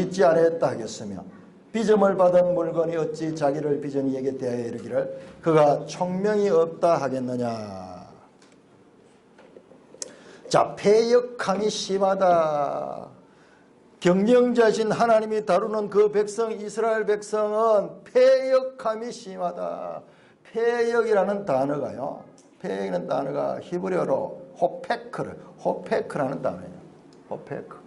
잊지 아니했다 하겠으며 빚음을 받은 물건이 어찌 자기를 빚은 이에게 대하여 이르기를 그가 총명이 없다 하겠느냐. 자, 패역함이 심하다. 경영자신 하나님이 다루는 그 백성 이스라엘 백성은 패역함이 심하다. 패역이라는 단어가요, 패역이라는 단어가 히브리어로 호페크라는 단어예요. 호페크.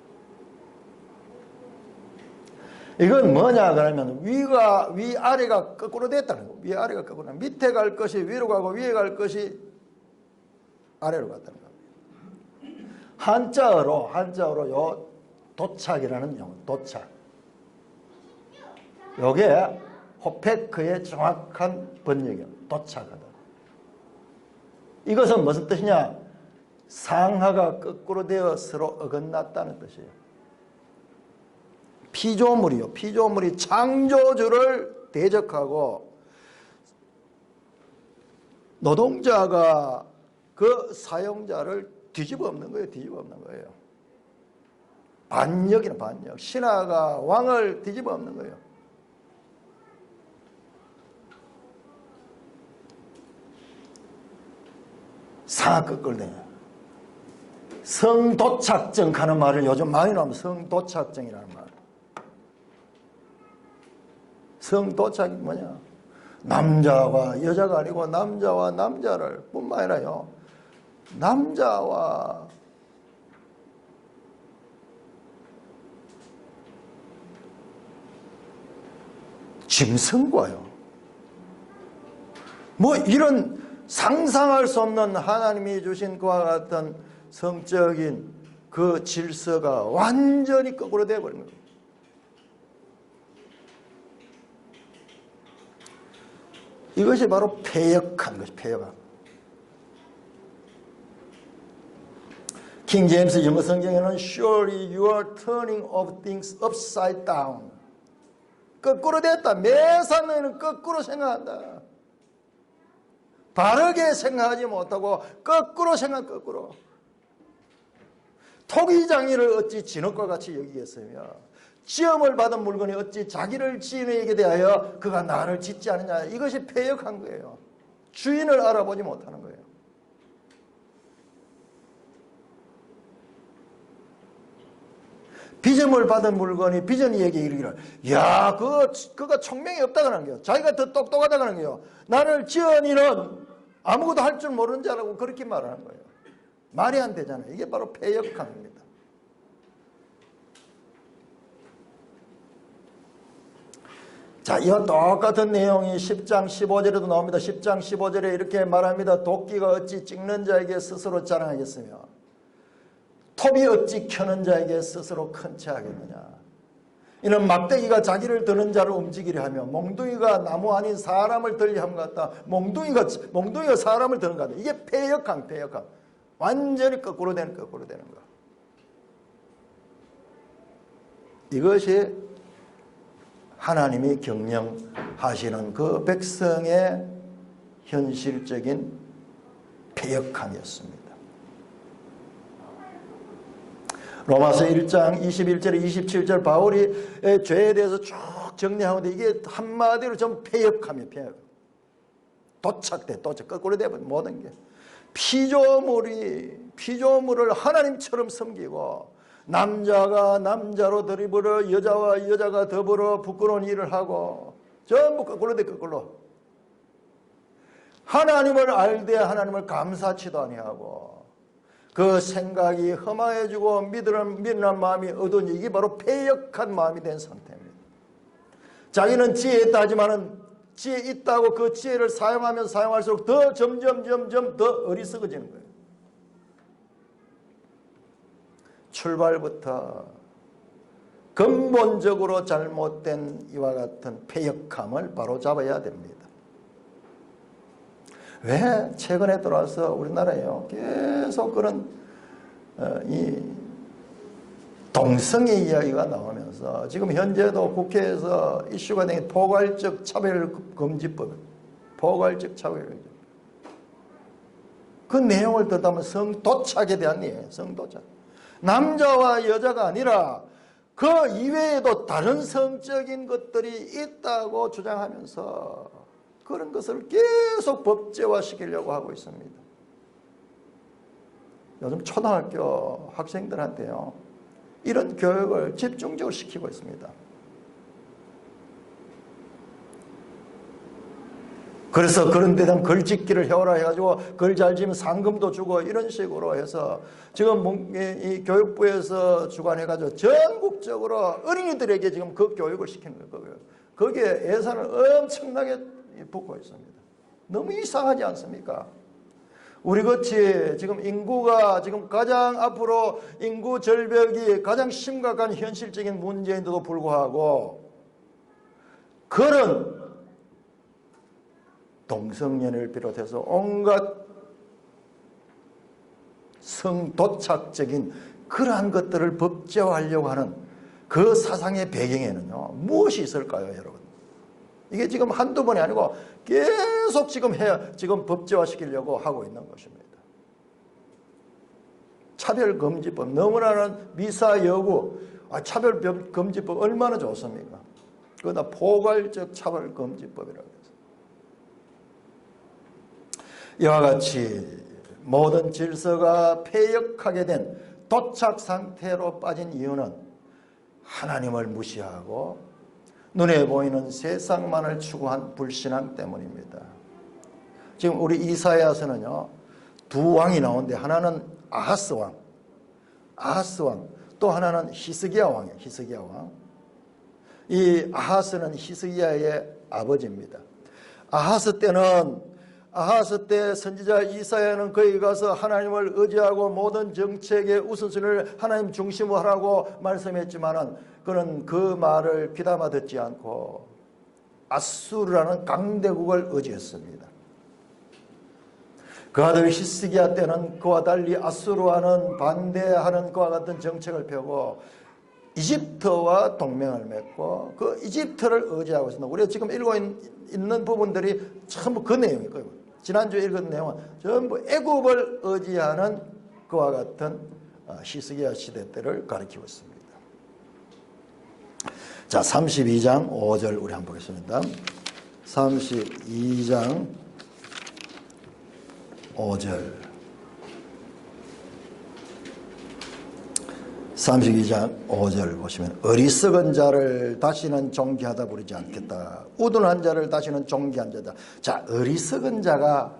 이건 뭐냐 그러면 위아래가 거꾸로 됐다는 거예요. 위아래가 거꾸로. 밑에 갈 것이 위로 가고 위에 갈 것이 아래로 갔다는 거예요. 한자어로 요 도착이라는 용어, 도착. 요게 호페크의 정확한 번역이에요. 도착하다. 이것은 무슨 뜻이냐? 상하가 거꾸로 되어 서로 어긋났다는 뜻이에요. 피조물이요. 피조물이 창조주를 대적하고 노동자가 그 사용자를 뒤집어 엎는 거예요. 뒤집어 엎는 거예요. 반역이나 반역. 신하가 왕을 뒤집어 엎는 거예요. 상하 거꾸로 돼요. 성도착증 하는 말을 요즘 많이 나오면 성도착증이라는 말. 성도착이 뭐냐? 남자와 여자가 아니고 남자와 남자를 뿐만 아니라요, 남자와 짐승과요, 뭐 이런 상상할 수 없는 하나님이 주신 그와 같은 성적인 그 질서가 완전히 거꾸로 되어버린 거예요. 이것이 바로 패역한 것이 패역함. 킹 제임스 영어 성경에는 Surely you are turning of things upside down. 거꾸로 됐다. 매사 너희는 거꾸로 생각한다. 바르게 생각하지 못하고 거꾸로 거꾸로. 토기장이를 어찌 진흙과 같이 여기겠으며 시험을 받은 물건이 어찌 자기를 지인에게 대하여 그가 나를 짓지 않느냐. 이것이 패역한 거예요. 주인을 알아보지 못하는 거예요. 빚음을 받은 물건이 빚은이에게 이르기를, 야, 그가 총명이 없다 그러는 거예요. 자기가 더 똑똑하다 그러는 거예요. 나를 지은 이는 아무것도 할 줄 모르는 자라고 그렇게 말하는 거예요. 말이 안 되잖아요. 이게 바로 패역함입니다. 자, 이와 똑같은 내용이 10장 15절에도 나옵니다. 10장 15절에 이렇게 말합니다. 도끼가 어찌 찍는 자에게 스스로 자랑하겠으며 톱이 어찌 켜는 자에게 스스로 큰 채 하겠느냐. 이는 막대기가 자기를 드는 자를 움직이려 하며 몽둥이가 나무 아닌 사람을 들려 함 같다. 몽둥이가 사람을 드는 것 같다. 이게 패역함. 완전히 거꾸로 되는 거. 이것이 하나님이 경영하시는 그 백성의 현실적인 패역함이었습니다. 로마서 1장 21절 27절 바울이 죄에 대해서 쭉 정리하는데 이게 한마디로 좀 패역함이에요. 패역. 도착 거꾸로 되면 모든 게 피조물을 하나님처럼 섬기고 남자가 남자로 더불어 여자와 여자가 더불어 부끄러운 일을 하고 전부 거꾸로 거꾸로. 하나님을 알되 하나님을 감사치도 아니하고 그 생각이 험해지고 믿는 마음이 어두운 이게 바로 패역한 마음이 된 상태입니다. 자기는 지혜 있다 하지만은 지혜 있다고 그 지혜를 사용하면 사용할수록 더 점점 더 어리석어지는 거예요. 출발부터 근본적으로 잘못된 이와 같은 패역함을 바로잡아야 됩니다. 왜 최근에 들어와서 우리나라에요 계속 그런 이 동성애 이야기가 나오면서 지금 현재도 국회에서 이슈가 된 포괄적 차별금지법, 포괄적 차별금지법. 그 내용을 듣다 보면 성도착에 대한 이야기예요. 성도착. 남자와 여자가 아니라 그 이외에도 다른 성적인 것들이 있다고 주장하면서 그런 것을 계속 법제화시키려고 하고 있습니다. 요즘 초등학교 학생들한테요, 이런 교육을 집중적으로 시키고 있습니다. 그래서 그런 데 대한 글짓기를 해오라 해가지고 글 잘 지으면 상금도 주고 이런 식으로 해서 지금 이 교육부에서 주관해가지고 전국적으로 어린이들에게 지금 그 교육을 시키는 거예요. 거기에 예산을 엄청나게 붓고 있습니다. 너무 이상하지 않습니까? 우리같이 지금 인구가 지금 가장 앞으로 인구 절벽이 가장 심각한 현실적인 문제인데도 불구하고 그런 동성연애를 비롯해서 온갖 성도착적인 그러한 것들을 법제화하려고 하는 그 사상의 배경에는요, 무엇이 있을까요, 여러분? 이게 지금 한두 번이 아니고 계속 지금 법제화시키려고 하고 있는 것입니다. 차별금지법, 너무나는 미사 여구, 차별금지법 얼마나 좋습니까? 그러나 포괄적 차별금지법이라고 해서. 이와 같이 모든 질서가 폐역하게 된 도착 상태로 빠진 이유는 하나님을 무시하고 눈에 보이는 세상만을 추구한 불신앙 때문입니다. 지금 우리 이사야서는요, 두 왕이 나오는데 하나는 아하스 왕, 또 하나는 히스기야 왕이에요. 히스기야 왕. 이 아하스는 히스기야의 아버지입니다. 아하스 때 선지자 이사야는 거기 가서 하나님을 의지하고 모든 정책의 우선순위를 하나님 중심으로 하라고 말씀했지만은 그는 그 말을 귀담아 듣지 않고 아수르라는 강대국을 의지했습니다. 그 아들 히스기야 때는 그와 달리 아수르와는 반대하는 그와 같은 정책을 펴고 이집트와 동맹을 맺고 그 이집트를 의지하고 있습니다. 우리가 지금 읽고 있는 부분들이 전부 그 내용일 거예요. 지난주에 읽은 내용은 전부 애굽을 의지하는 그와 같은 히스기야 시대 때를 가리키고 있습니다. 자, 32장 5절 우리 한번 보겠습니다. 32장 5절. 32장 5절 보시면 어리석은 자를 다시는 존귀하다 부르지 않겠다. 우둔한 자를 다시는 존귀한 자다. 자, 어리석은 자가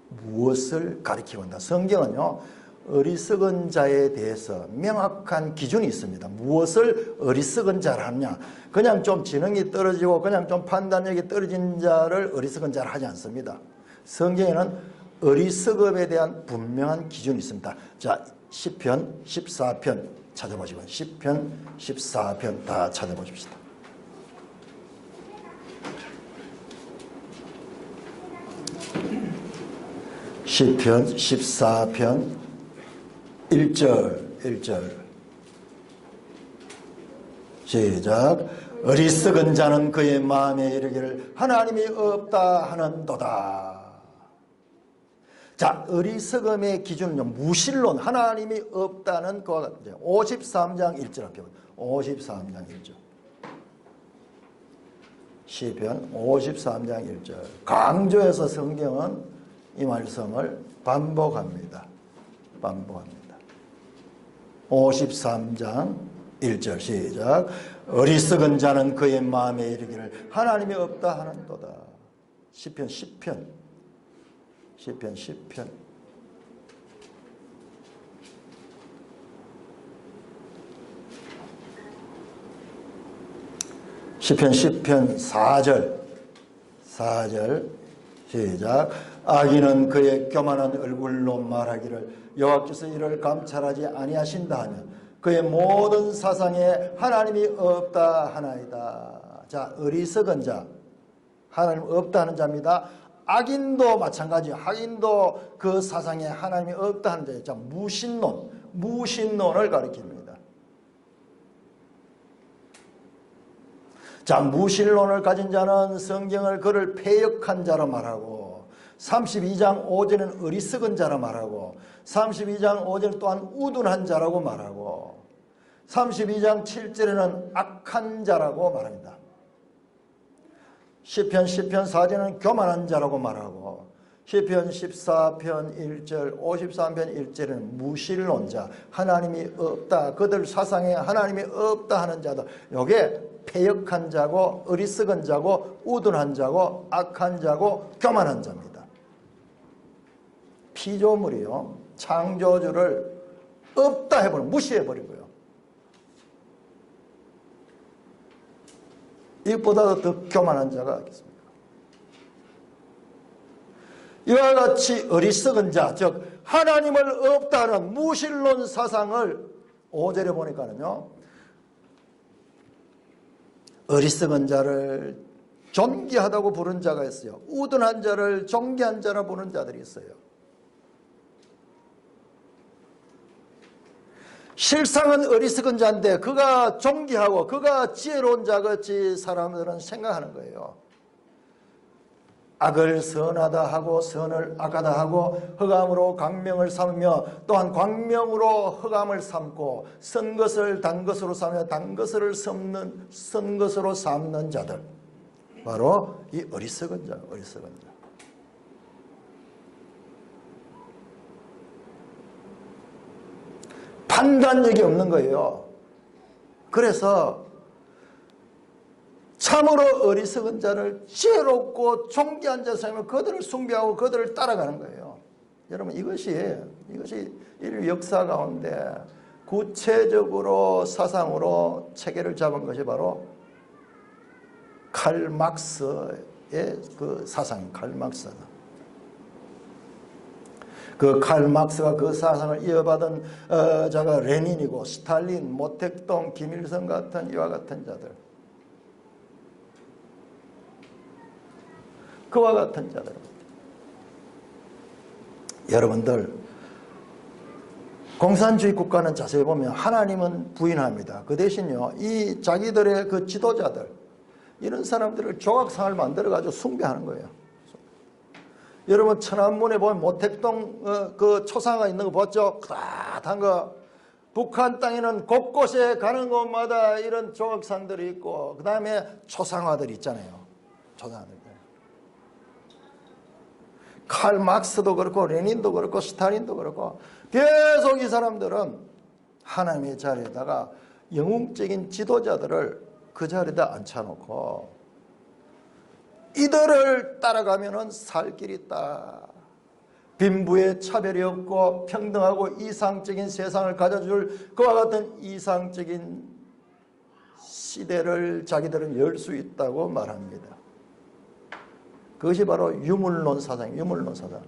무엇을 가리키고 있다? 성경은요, 어리석은 자에 대해서 명확한 기준이 있습니다. 무엇을 어리석은 자라 하느냐? 그냥 좀 지능이 떨어지고 그냥 좀 판단력이 떨어진 자를 어리석은 자라 하지 않습니다. 성경에는 어리석음에 대한 분명한 기준이 있습니다. 자, 시편 14편 찾아보시고 시편 14편 다 찾아보십시다. 시편 14편 1절 시작. 어리석은 자는 그의 마음에 이르기를 하나님이 없다 하는도다. 자, 어리석음의 기준은요, 무신론, 하나님이 없다는 그와 같은 53장 1절 합니다. 53장 1절. 시편 53장 1절. 강조해서 성경은 이 말씀을 반복합니다. 53장 1절 시작. 어리석은 자는 그의 마음에 이르기를 하나님이 없다 하는도다. 시편 10편. 시편 10편. 시편 10편 4절 시작. 악인은 그의 교만한 얼굴로 말하기를 여호와께서 이를 감찰하지 아니하신다 하며 그의 모든 사상에 하나님이 없다 하나이다. 자, 어리석은 자, 하나님 없다 하는 자입니다. 악인도 마찬가지. 악인도 그 사상에 하나님이 없다 하는 자예요. 자, 무신론을 가리킵니다. 자, 무신론을 가진 자는 성경을 그를 패역한 자로 말하고 32장 5절은 어리석은 자로 말하고 32장 5절 또한 우둔한 자라고 말하고 32장 7절에는 악한 자라고 말합니다. 시편 4절에는 교만한 자라고 말하고 시편 14편 1절 53편 1절에는 무신론자, 하나님이 없다, 그들 사상에 하나님이 없다 하는 자들, 이게 패역한 자고 어리석은 자고 우둔한 자고 악한 자고 교만한 자입니다. 피조물이요, 창조주를 없다 해버리고 무시해버리고요. 이것보다도 더 교만한 자가 있겠습니까? 이와 같이 어리석은 자, 즉 하나님을 없다는 무신론 사상을 5절에 보니까는요, 어리석은 자를 존귀하다고 부른 자가 있어요. 우둔한 자를 존귀한 자라 부르는 자들이 있어요. 실상은 어리석은 자인데 그가 존귀하고 그가 지혜로운 자같이 사람들은 생각하는 거예요. 악을 선하다 하고 선을 악하다 하고 흑암으로 광명을 삼으며 또한 광명으로 흑암을 삼고 선 것을 단 것으로 삼으며 단 것을 선 것으로 삼는 자들, 바로 이 어리석은 자, 어리석은 자. 판단력이 없는 거예요. 그래서 참으로 어리석은 자를 지혜롭고 존귀한 자 생각하면 그들을 숭배하고 그들을 따라가는 거예요. 여러분, 이것이 인류 역사 가운데 구체적으로 사상으로 체계를 잡은 것이 바로 칼 막스의 그 사상인 칼 막스다. 그 칼 막스가 그 사상을 이어받은 자가 레닌이고 스탈린, 모택동, 김일성 같은 이와 같은 자들, 그와 같은 자들. 여러분들, 공산주의 국가는 자세히 보면 하나님은 부인합니다. 그 대신요, 이 자기들의 그 지도자들, 이런 사람들을 조각상을 만들어가지고 숭배하는 거예요. 여러분, 천안문에 보면 모택동 그 초상화 있는 거 봤죠? 크다한 거. 북한 땅에는 곳곳에 가는 곳마다 이런 조각상들이 있고, 그 다음에 초상화들이 있잖아요. 초상화들. 칼 막스도 그렇고 레닌도 그렇고 스탈린도 그렇고 계속 이 사람들은 하나님의 자리에다가 영웅적인 지도자들을 그 자리에다 앉혀놓고 이들을 따라가면은 살 길이 있다. 빈부의 차별이 없고 평등하고 이상적인 세상을 가져줄 그와 같은 이상적인 시대를 자기들은 열 수 있다고 말합니다. 그것이 바로 유물론 사상이에요. 유물론 사상.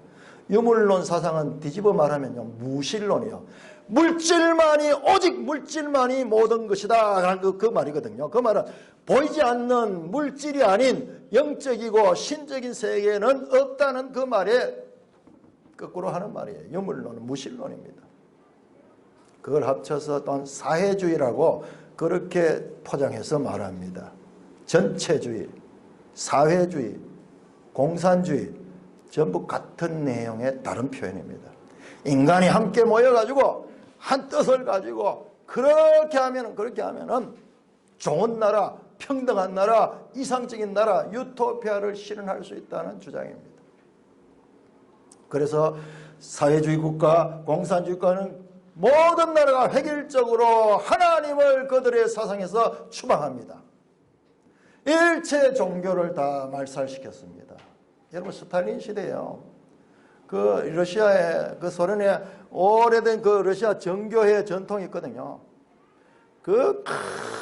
유물론 사상은 뒤집어 말하면요, 무신론이요. 물질만이, 오직 물질만이 모든 것이다. 그 말이거든요. 그 말은 보이지 않는 물질이 아닌 영적이고 신적인 세계는 없다는 그 말에 거꾸로 하는 말이에요. 유물론은 무신론입니다. 그걸 합쳐서 또한 사회주의라고 그렇게 포장해서 말합니다. 전체주의, 사회주의, 공산주의, 전부 같은 내용의 다른 표현입니다. 인간이 함께 모여가지고 한 뜻을 가지고 그렇게 하면은 좋은 나라, 평등한 나라, 이상적인 나라, 유토피아를 실현할 수 있다는 주장입니다. 그래서 사회주의 국가, 공산주의 국가는 모든 나라가 획일적으로 하나님을 그들의 사상에서 추방합니다. 일체 종교를 다 말살시켰습니다. 여러분, 스탈린 시대에요, 그 러시아의 그 소련의 오래된 그 러시아 정교회 전통이 있거든요. 그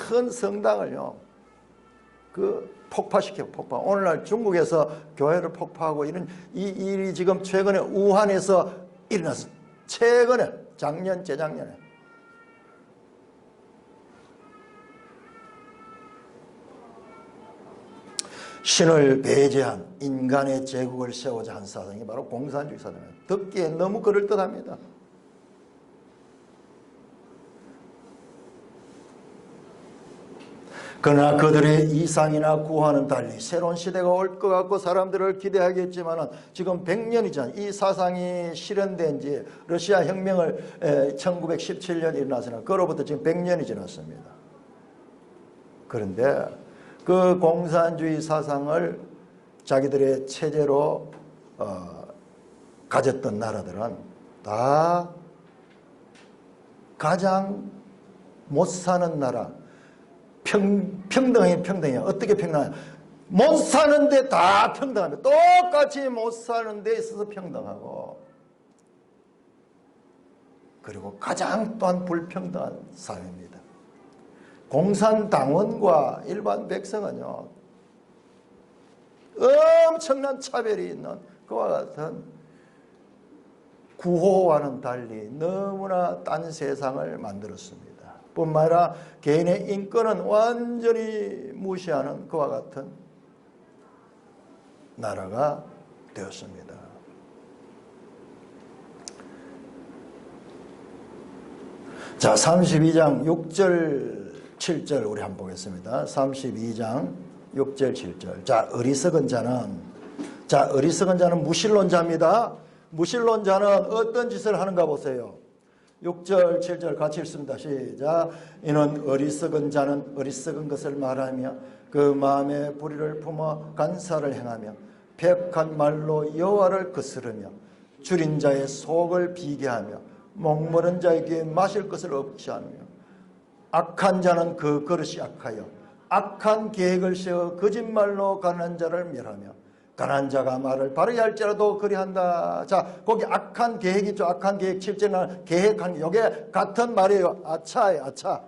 큰 성당을요, 그 폭파시켜, 폭파. 오늘날 중국에서 교회를 폭파하고 이런 이 일이 지금 최근에 우한에서 일어났어요. 최근에, 작년, 재작년에. 신을 배제한 인간의 제국을 세우자 한 사상이 바로 공산주의 사상입니다. 듣기에 너무 그럴듯합니다. 그러나 그들의 이상이나 구호와는 달리 새로운 시대가 올 것 같고 사람들을 기대하겠지만 지금 100년이 이 사상이 실현된 지 러시아 혁명을 1917년 일어났으나 그로부터 지금 100년이 지났습니다. 그런데 그 공산주의 사상을 자기들의 체제로 가졌던 나라들은 다 가장 못 사는 나라, 평등해. 어떻게 평등해? 못 사는데 다 평등합니다. 똑같이 못 사는 데 있어서 평등하고, 그리고 가장 또한 불평등한 사회입니다. 공산당원과 일반 백성은요, 엄청난 차별이 있는 그와 같은 구호와는 달리 너무나 딴 세상을 만들었습니다. 뿐만 아니라 개인의 인권은 완전히 무시하는 그와 같은 나라가 되었습니다. 자, 32장 6절 7절 우리 한번 보겠습니다. 32장 6절 7절. 자, 어리석은 자는 무신론자입니다. 무신론자는 어떤 짓을 하는가 보세요. 6절 7절 같이 읽습니다. 시작. 이는 어리석은 자는 어리석은 것을 말하며 그 마음에 불의를 품어 간사를 행하며 폐역한 말로 여호와를 거스르며 줄인 자의 속을 비게하며 목마른 자에게 마실 것을 없지 않으며 악한 자는 그 그릇이 악하여 악한 계획을 세워 거짓말로 가난한 자를 멸하며 가난한 자가 말을 바르게 할지라도 그리한다. 자, 거기 악한 계획이 있죠. 악한 계획 7절은 계획한, 이게 같은 말이에요. 아차.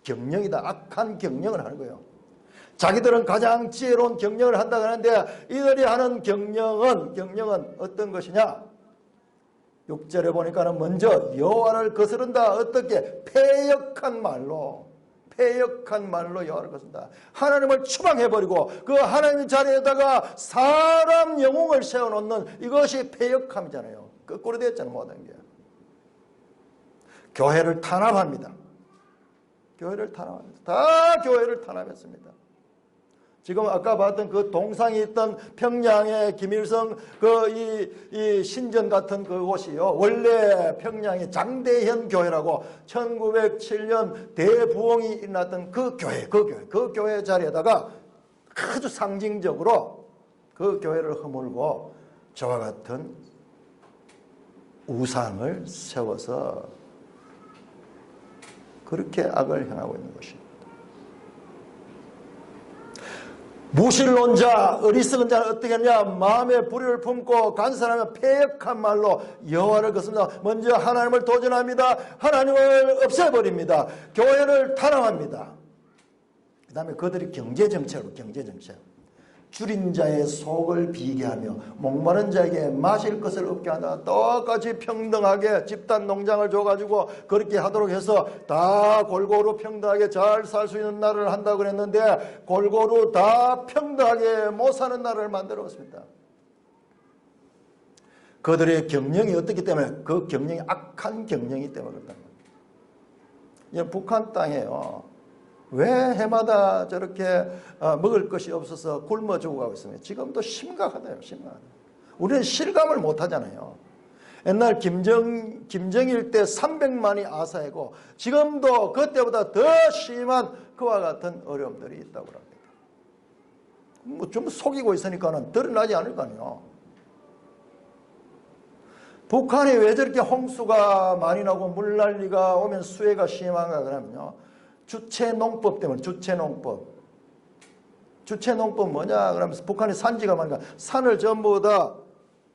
경영이다. 악한 경영을 하는 거예요. 자기들은 가장 지혜로운 경영을 한다고 하는데 이들이 하는 경영은 어떤 것이냐? 6절에 보니까는 먼저 여호와를 거스른다. 어떻게? 패역한 말로 여호와를 거스른다. 하나님을 추방해버리고 그 하나님의 자리에다가 사람 영웅을 세워놓는 이것이 패역함이잖아요. 거꾸로 되었잖아요. 모든 게. 교회를 탄압합니다. 다 교회를 탄압했습니다. 지금 아까 봤던 그 동상이 있던 평양의 김일성 이 신전 같은 그곳이요. 원래 평양의 장대현 교회라고 1907년 대부흥이 일어났던 그 교회 자리에다가 아주 상징적으로 그 교회를 허물고 저와 같은 우상을 세워서 그렇게 악을 행하고 있는 것입니다. 무신론자, 어리석은 자는 어떻게 하냐? 마음에 불의를 품고 간사하며 패역한 말로 여호와를 거스릅니다. 먼저 하나님을 도전합니다. 하나님을 없애버립니다. 교회를 탄압합니다. 그 다음에 그들이 경제정책. 줄인 자의 속을 비게 하며 목마른 자에게 마실 것을 없게 한다. 똑같이 평등하게 집단 농장을 줘가지고 그렇게 하도록 해서 다 골고루 평등하게 잘 살 수 있는 나라를 한다고 그랬는데 골고루 다 평등하게 못 사는 나라를 만들었습니다. 그들의 경영이 어떻기 때문에? 그 경영이 악한 경영이 때문에 그렇다. 북한 땅에요. 왜 해마다 저렇게 먹을 것이 없어서 굶어 죽어가고 있습니까? 지금도 심각하다요. 우리는 실감을 못하잖아요. 옛날 김정일 때 300만이 아사이고 지금도 그때보다 더 심한 그와 같은 어려움들이 있다고 합니다. 뭐 좀 속이고 있으니까는 드러나지 않을 거 아니에요. 북한이 왜 저렇게 홍수가 많이 나고 물난리가 오면 수해가 심한가 그러면요. 주체농법 때문에. 주체농법 뭐냐 그러면 북한의 산지가 많으니까 산을 전부 다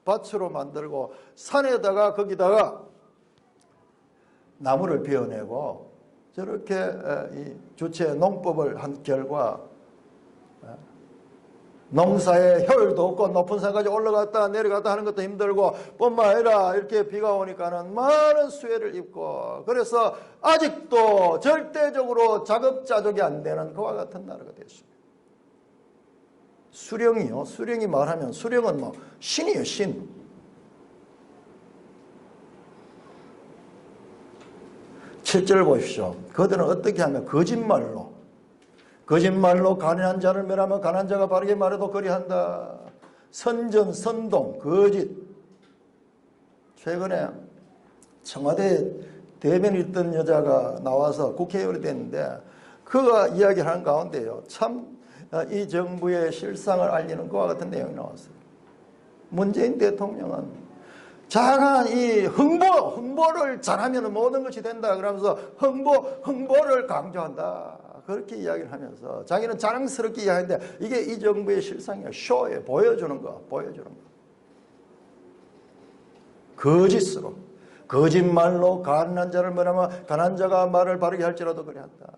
밭으로 만들고 산에다가 거기다가 나무를 베어내고 저렇게 이 주체농법을 한 결과 농사에 효율도 없고 높은 산까지 올라갔다 내려갔다 하는 것도 힘들고 뿐만 아니라 이렇게 비가 오니까는 많은 수해를 입고 그래서 아직도 절대적으로 자급자족이 안 되는 그와 같은 나라가 됐습니다. 수령이 말하면 수령은 뭐 신이에요. 신. 칠절 보십시오. 그들은 어떻게 하면 거짓말로 거짓말로 가난한 자를 멸하며 가난한 자가 바르게 말해도 그리한다. 선전, 선동, 거짓. 최근에 청와대 대변인 있던 여자가 나와서 국회의원이 됐는데 그가 이야기하는 가운데요. 참 이 정부의 실상을 알리는 그와 같은 내용이 나왔어요. 문재인 대통령은 자가 이 홍보를 잘하면 모든 것이 된다 그러면서 홍보를 강조한다. 그렇게 이야기를 하면서 자기는 자랑스럽게 이야기하는데 이게 이 정부의 실상이야. 쇼에 보여주는 거. 거짓으로. 거짓말로 가난한 자를 멸하며 가난한 자가 말을 바르게 할지라도 그래한다.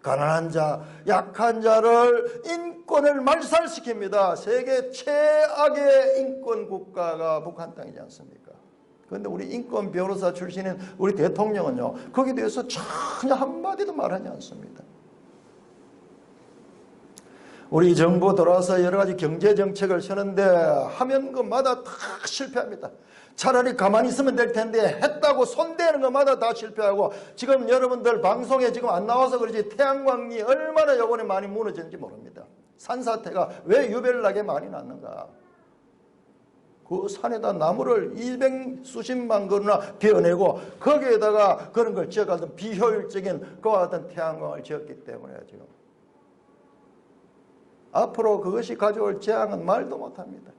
가난한 자, 약한 자를 인권을 말살시킵니다. 세계 최악의 인권 국가가 북한 땅이지 않습니까? 그런데 우리 인권 변호사 출신인 우리 대통령은요, 거기에 대해서 전혀 한마디도 말하지 않습니다. 우리 정부 들어와서 여러 가지 경제 정책을 쓰는데 하면 그마다 다 실패합니다. 차라리 가만히 있으면 될 텐데 했다고 손대는 것마다 다 실패하고 지금 여러분들 방송에 지금 안 나와서 그러지 태양광이 얼마나 이번에 많이 무너졌는지 모릅니다. 산사태가 왜 유별나게 많이 났는가. 그 산에다 나무를 200수십만 그루나 베어내고 거기에다가 그런 걸 지어가던 비효율적인 그와 같은 태양광을 지었기 때문에 지금 앞으로 그것이 가져올 재앙은 말도 못합니다.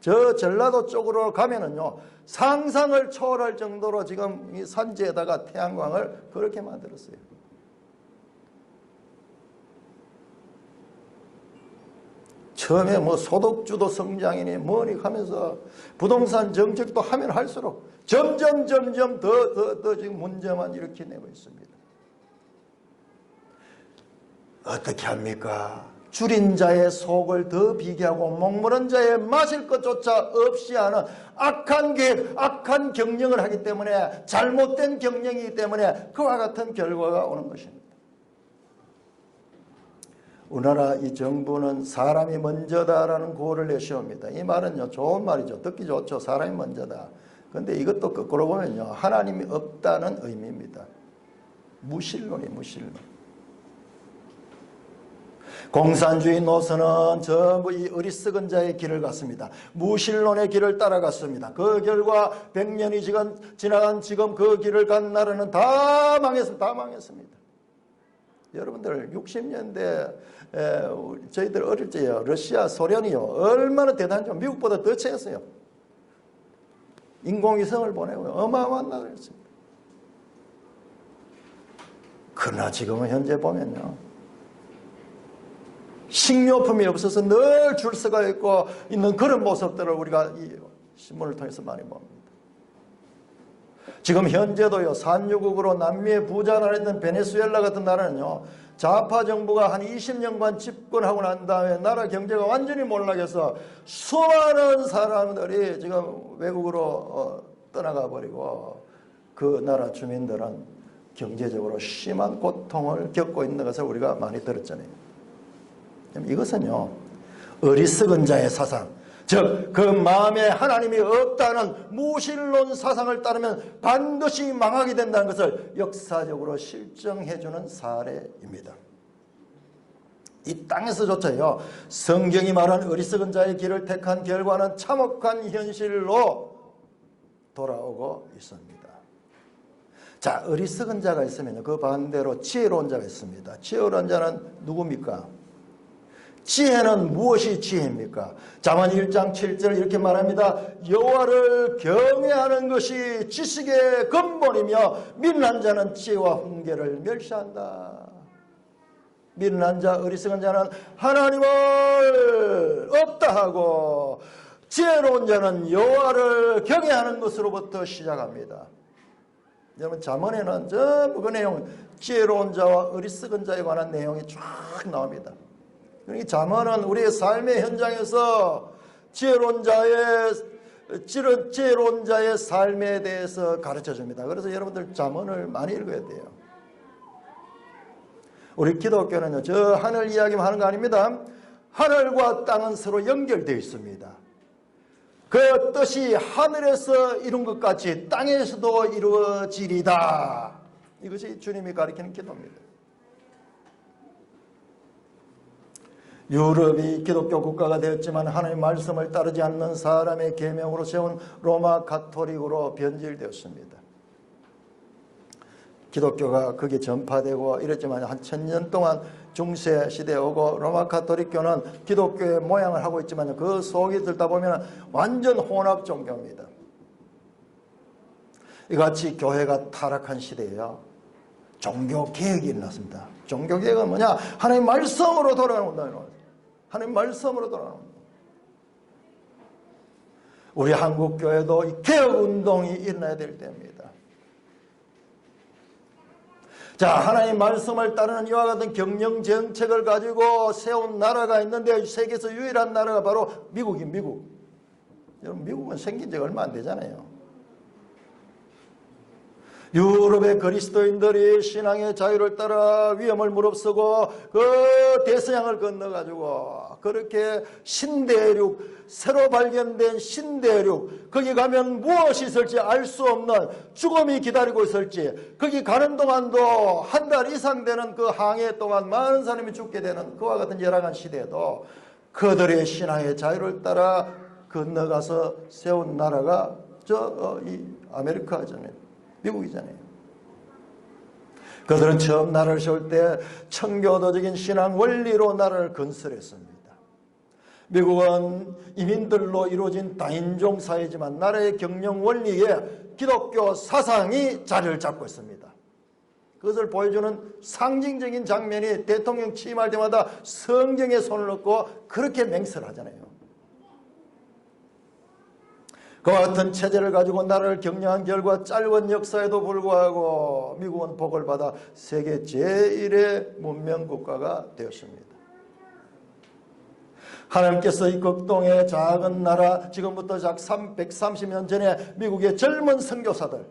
저 전라도 쪽으로 가면은요, 상상을 초월할 정도로 지금 이 산지에다가 태양광을 그렇게 만들었어요. 처음에 뭐 소득주도 성장이니 뭐니 하면서 부동산 정책도 하면 할수록 점점 더 지금 문제만 일으켜내고 있습니다. 어떻게 합니까? 줄인 자의 속을 더 비계하고 목마른 자의 마실 것조차 없이 하는 악한 계획, 악한 경영을 하기 때문에 잘못된 경영이기 때문에 그와 같은 결과가 오는 것입니다. 우리나라 이 정부는 사람이 먼저다라는 구호를 내세웁니다. 이 말은요, 좋은 말이죠. 듣기 좋죠. 사람이 먼저다. 그런데 이것도 거꾸로 보면요, 하나님이 없다는 의미입니다. 무신론이 무신론. 공산주의 노선은 전부 이 어리석은 자의 길을 갔습니다. 무신론의 길을 따라갔습니다. 그 결과 100년이 지나간 지금 그 길을 간 나라는 다 망했습니다. 여러분들 60년대 저희들 어릴 때요, 러시아, 소련이요 얼마나 대단한지 미국보다 더 최했어요. 인공위성을 보내고 어마어마한 나라였습니다. 그러나 지금은 현재 보면요, 식료품이 없어서 늘 줄 서가 있는 그런 모습들을 우리가 이 신문을 통해서 많이 봅니다. 지금 현재도요, 산유국으로 남미의 부자 나라였던 베네수엘라 같은 나라는요, 좌파 정부가 한 20년간 집권하고 난 다음에 나라 경제가 완전히 몰락해서 수많은 사람들이 지금 외국으로 떠나가 버리고 그 나라 주민들은 경제적으로 심한 고통을 겪고 있는 것을 우리가 많이 들었잖아요. 이것은요, 어리석은 자의 사상, 즉 그 마음에 하나님이 없다는 무신론 사상을 따르면 반드시 망하게 된다는 것을 역사적으로 실증해주는 사례입니다. 이 땅에서조차요, 성경이 말한 어리석은 자의 길을 택한 결과는 참혹한 현실로 돌아오고 있습니다. 자, 어리석은 자가 있으면 그 반대로 지혜로운 자가 있습니다. 지혜로운 자는 누굽니까? 지혜는 무엇이 지혜입니까? 잠언 1장 7절 이렇게 말합니다. 여호와를 경외하는 것이 지식의 근본이며 미련한 자는 지혜와 훈계를 멸시한다. 미련한 자, 어리석은 자는 하나님을 없다 하고 지혜로운 자는 여호와를 경외하는 것으로부터 시작합니다. 여러분, 잠언에는 전부 그 내용, 지혜로운 자와 어리석은 자에 관한 내용이 쫙 나옵니다. 그러니까 잠언은 우리의 삶의 현장에서 지혜로운 자의 삶에 대해서 가르쳐줍니다. 그래서 여러분들 잠언을 많이 읽어야 돼요. 우리 기독교는요, 저 하늘 이야기만 하는 거 아닙니다. 하늘과 땅은 서로 연결되어 있습니다. 그 뜻이 하늘에서 이룬 것 같이 땅에서도 이루어지리다. 이것이 주님이 가르치는 기도입니다. 유럽이 기독교 국가가 되었지만 하나님의 말씀을 따르지 않는 사람의 계명으로 세운 로마 가톨릭으로 변질되었습니다. 기독교가 거기에 전파되고 이랬지만 한 1000년 동안 중세 시대에 오고 로마 가톨릭교는 기독교의 모양을 하고 있지만 그 속이 들다 보면 완전 혼합 종교입니다. 이같이 교회가 타락한 시대에요, 종교개혁이 일어났습니다. 종교개혁은 뭐냐? 하나님 말씀으로 돌아온다. 하나님 말씀으로 돌아온다. 우리 한국교회도 이 개혁운동이 일어나야 될 때입니다. 자, 하나님 말씀을 따르는 이와 같은 경영정책을 가지고 세운 나라가 있는데 세계에서 유일한 나라가 바로 미국입니다. 미국. 여러분, 미국은 생긴 지가 얼마 안 되잖아요. 유럽의 그리스도인들이 신앙의 자유를 따라 위험을 무릅쓰고 그 대서양을 건너가지고 그렇게 신대륙, 새로 발견된 신대륙, 거기 가면 무엇이 있을지 알 수 없는 죽음이 기다리고 있을지, 거기 가는 동안도 한 달 이상 되는 그 항해 동안 많은 사람이 죽게 되는 그와 같은 열악한 시대에도 그들의 신앙의 자유를 따라 건너가서 세운 나라가 이 아메리카잖아요. 미국이잖아요. 그들은 처음 나라를 세울 때 청교도적인 신앙 원리로 나라를 건설했습니다. 미국은 이민들로 이루어진 다인종 사회지만 나라의 경영 원리에 기독교 사상이 자리를 잡고 있습니다. 그것을 보여주는 상징적인 장면이 대통령 취임할 때마다 성경에 손을 넣고 그렇게 맹설하잖아요. 그와 같은 체제를 가지고 나라를 경영한 결과 짧은 역사에도 불구하고 미국은 복을 받아 세계 제1의 문명국가가 되었습니다. 하나님께서 이 극동의 작은 나라, 지금부터 약 130년 전에 미국의 젊은 선교사들을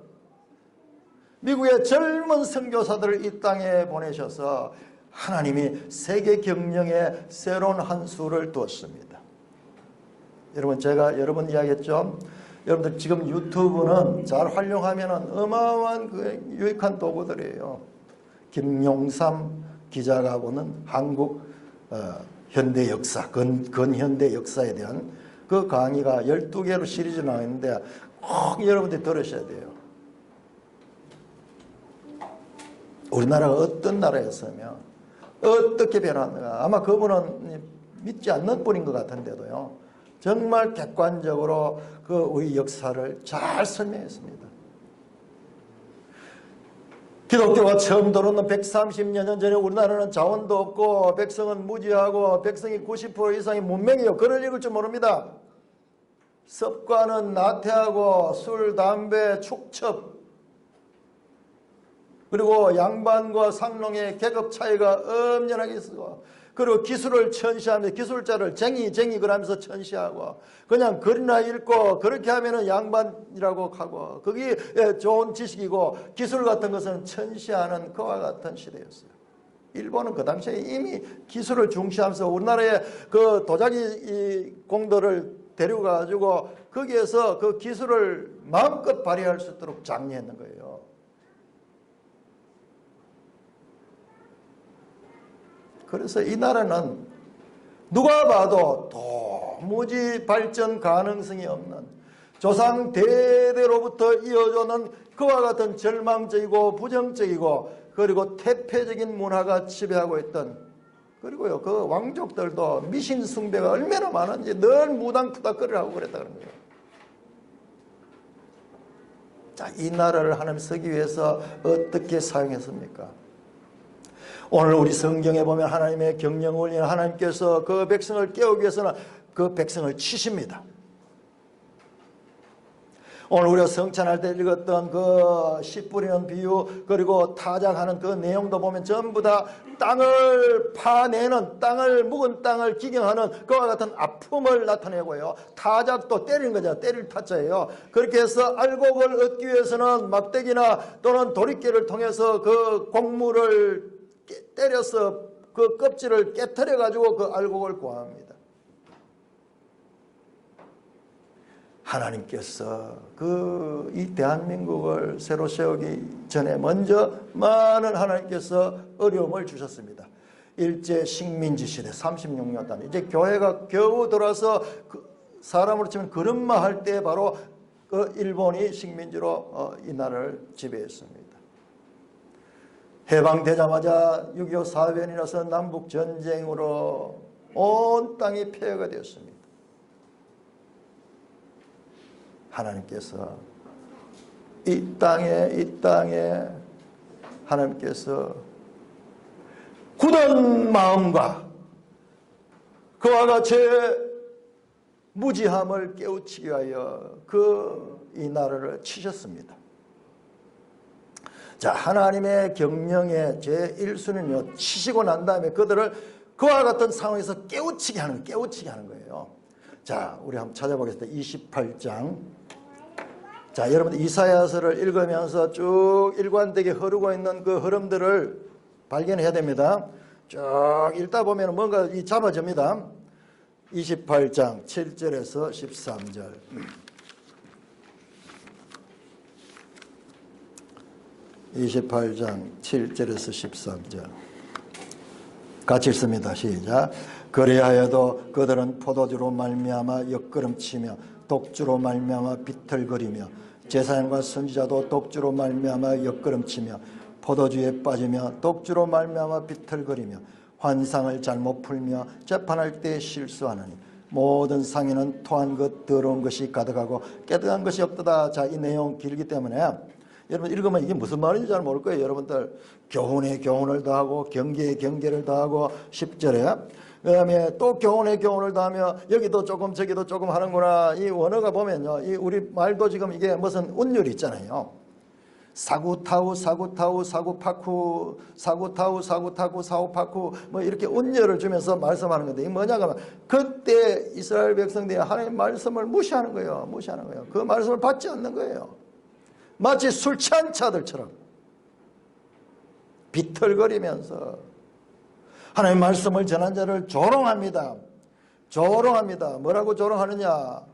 이 땅에 보내셔서 하나님이 세계 경영에 새로운 한 수를 두었습니다. 여러분, 제가 여러 번 이야기했죠. 여러분들 지금 유튜브는 잘 활용하면 어마어마한 그 유익한 도구들이에요. 김용삼 기자가 보는 한국 현대 역사, 근현대 역사에 대한 그 강의가 12개로 시리즈 나와 있는데 꼭 여러분들이 들으셔야 돼요. 우리나라가 어떤 나라였으며 어떻게 변했는가. 아마 그분은 믿지 않는 분인 것 같은데도요, 정말 객관적으로 그 우리 역사를 잘 설명했습니다. 기독교가 처음 들어오는 130년 전에 우리나라는 자원도 없고 백성은 무지하고 백성이 90% 이상이 문맹이요. 글을 읽을 줄 모릅니다. 습관은 나태하고 술, 담배, 축첩, 그리고 양반과 상농의 계급 차이가 엄연하게 있어. 그리고 기술을 천시하면서 기술자를 쟁이 그러면서 천시하고 그냥 글이나 읽고 그렇게 하면은 양반이라고 하고 그게 좋은 지식이고 기술 같은 것은 천시하는 그와 같은 시대였어요. 일본은 그 당시에 이미 기술을 중시하면서 우리나라의 그 도자기 공들을 데려가지고 거기에서 그 기술을 마음껏 발휘할 수 있도록 장려했는 거예요. 그래서 이 나라는 누가 봐도 도무지 발전 가능성이 없는 조상 대대로부터 이어져오는 그와 같은 절망적이고 부정적이고 그리고 태폐적인 문화가 지배하고 있던, 그리고요 그 왕족들도 미신 숭배가 얼마나 많은지 늘 무당투닥거리라고 그랬다는 거예요. 자, 이 나라를 하나님 쓰기 위해서 어떻게 사용했습니까? 오늘 우리 성경에 보면 하나님의 경영 원리는 하나님께서 그 백성을 깨우기 위해서는 그 백성을 치십니다. 오늘 우리가 성찬할 때 읽었던 그 씨 뿌리는 비유, 그리고 타작하는 그 내용도 보면 전부 다 땅을 파내는, 땅을 묵은 땅을 기경하는 그와 같은 아픔을 나타내고요. 타작도 때리는 거죠. 때릴 타자예요. 그렇게 해서 알곡을 얻기 위해서는 막대기나 또는 도리깨를 통해서 그 곡물을 때려서 그 껍질을 깨트려 가지고 그 알곡을 구합니다. 하나님께서 이 대한민국을 새로 세우기 전에 먼저 많은 하나님께서 어려움을 주셨습니다. 일제 식민지 시대 36년 동안 이제 교회가 겨우 들어와서 사람으로 치면 걸음마 할 때 바로 그 일본이 식민지로 이 나라를 지배했습니다. 해방되자마자 6.25 사변이 나서 남북전쟁으로 온 땅이 폐허가 되었습니다. 하나님께서 이 땅에 하나님께서 굳은 마음과 그와 같이 무지함을 깨우치기 위하여 이 나라를 치셨습니다. 자, 하나님의 경영의 제1순위는요, 치시고 난 다음에 그들을 그와 같은 상황에서 깨우치게 하는 거예요. 자, 우리 한번 찾아보겠습니다. 28장. 자, 여러분들 이사야서를 읽으면서 쭉 일관되게 흐르고 있는 그 흐름들을 발견해야 됩니다. 쭉 읽다 보면 뭔가 잡아집니다. 28장 7절에서 13절. 28장 7절에서 13절. 같이 읽습니다. 시작. 그리하여도 그들은 포도주로 말미암아 옆걸음치며 독주로 말미암아 비틀거리며 제사장과 선지자도 독주로 말미암아 옆걸음치며 포도주에 빠지며 독주로 말미암아 비틀거리며 환상을 잘못 풀며 재판할 때 실수하느니 모든 상인은 토한 것 더러운 것이 가득하고 깨끗한 것이 없도다. 자, 이 내용 길기 때문에 여러분 읽으면 이게 무슨 말인지 잘 모를 거예요. 여러분들 교훈에 교훈을 더하고 경계에 경계를 더하고 10절에 그 다음에 또 교훈에 교훈을 더하며 여기도 조금 저기도 조금 하는구나. 이 원어가 보면요, 이 우리 말도 지금 이게 무슨 운율이 있잖아요. 사구타우 사구타우 사구파쿠 사구타우 사구타쿠 사구파쿠 뭐 이렇게 운율을 주면서 말씀하는 건데 이게 뭐냐 하면 그때 이스라엘 백성들이 하나님의 말씀을 무시하는 거예요. 그 말씀을 받지 않는 거예요. 마치 술 취한 자들처럼 비틀거리면서 하나님의 말씀을 전한 자를 조롱합니다. 뭐라고 조롱하느냐?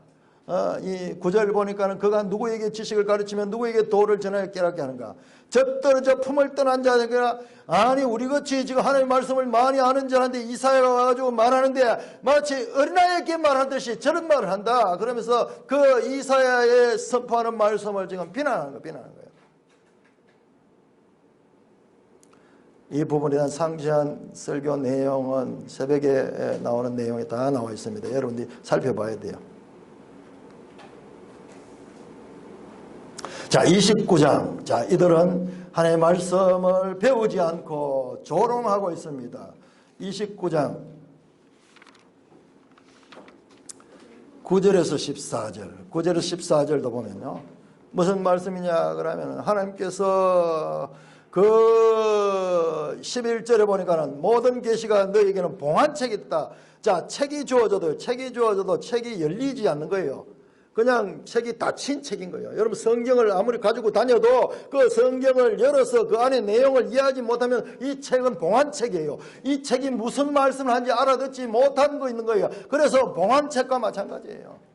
이 9절 보니까는 그가 누구에게 지식을 가르치면 누구에게 도를 전하여 깨닫게 하는가? 젖떨어져 품을 떠난 자들과 아니 우리같이 지금 하나님의 말씀을 많이 아는 자한테 이사야가 와가지고 말하는데 마치 어린아이에게 말하듯이 저런 말을 한다. 그러면서 그 이사야의 선포하는 말씀을 지금 비난하는 거예요. 이 부분에 대한 상세한 설교 내용은 새벽에 나오는 내용이 다 나와 있습니다. 여러분들이 살펴봐야 돼요. 자, 29장. 자, 이들은 하나님의 말씀을 배우지 않고 조롱하고 있습니다. 29장 9절에서 14절. 9절에서 14절도 보면요. 무슨 말씀이냐 그러면 하나님께서 그 11절에 보니까는 모든 계시가 너에게는 봉한책이 있다. 자, 책이 주어져도 책이 열리지 않는 거예요. 그냥 책이 닫힌 책인 거예요. 여러분 성경을 아무리 가지고 다녀도 그 성경을 열어서 그 안에 내용을 이해하지 못하면 이 책은 봉한책이에요. 이 책이 무슨 말씀을 하는지 알아듣지 못한 거 있는 거예요. 그래서 봉한책과 마찬가지예요.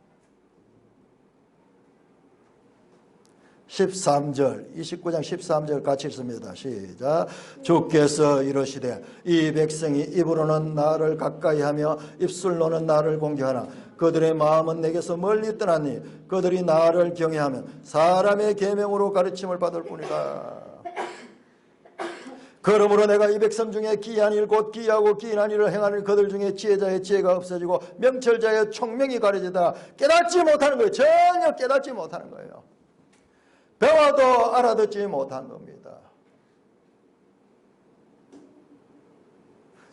13절 29장 13절 같이 읽습니다. 시작. 주께서 이르시되 이 백성이 입으로는 나를 가까이하며 입술로는 나를 공경하나 그들의 마음은 내게서 멀리 떠나니 그들이 나를 경외하면 사람의 계명으로 가르침을 받을 뿐이다. 그러므로 내가 이 백성 중에 기이한 일 곧 기이하고 기이한 일을 행하는 그들 중에 지혜자의 지혜가 없어지고 명철자의 총명이 가려지다. 깨닫지 못하는 거예요. 전혀 깨닫지 못하는 거예요. 배워도 알아듣지 못한 겁니다.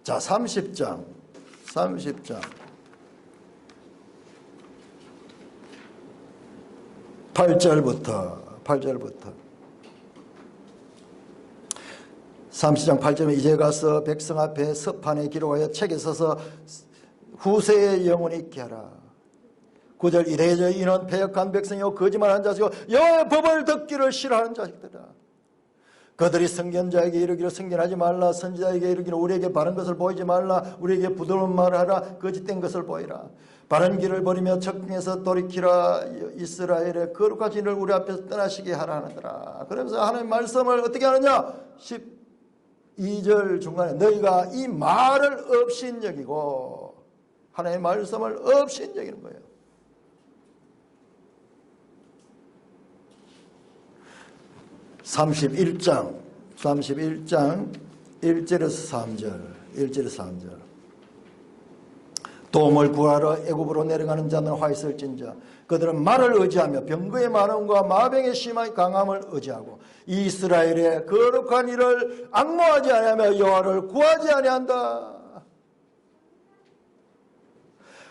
자, 30장 8절부터 30장 8절에 이제 가서 백성 앞에 서판에 기록하여 책에 써서 후세의 영혼이 있게 하라. 9절 이래저 이는 패역한 백성이요 거짓말한 자식이요 여호와의 법을 듣기를 싫어하는 자식들이라. 그들이 선견자에게 이르기를 선견하지 말라. 선지자에게 이르기를 우리에게 바른 것을 보이지 말라. 우리에게 부드러운 말을 하라. 거짓된 것을 보이라. 바른 길을 버리며 적중에서 돌이키라. 이스라엘의 거룩하신 이를 우리 앞에서 떠나시게 하라 하더라. 그러면서 하나님의 말씀을 어떻게 하느냐? 2절 중간에 너희가 이 말을 업신여기고, 하나님의 말씀을 업신여기는 거예요. 31장 1절에서 3절. 도움을 구하러 애굽으로 내려가는 자는 화 있을진저 그들은 말을 의지하며 병거의 많음과 마병의 심한 강함을 의지하고 이스라엘의 거룩한 일을 앙모하지 아니하며 여호와를 구하지 아니한다.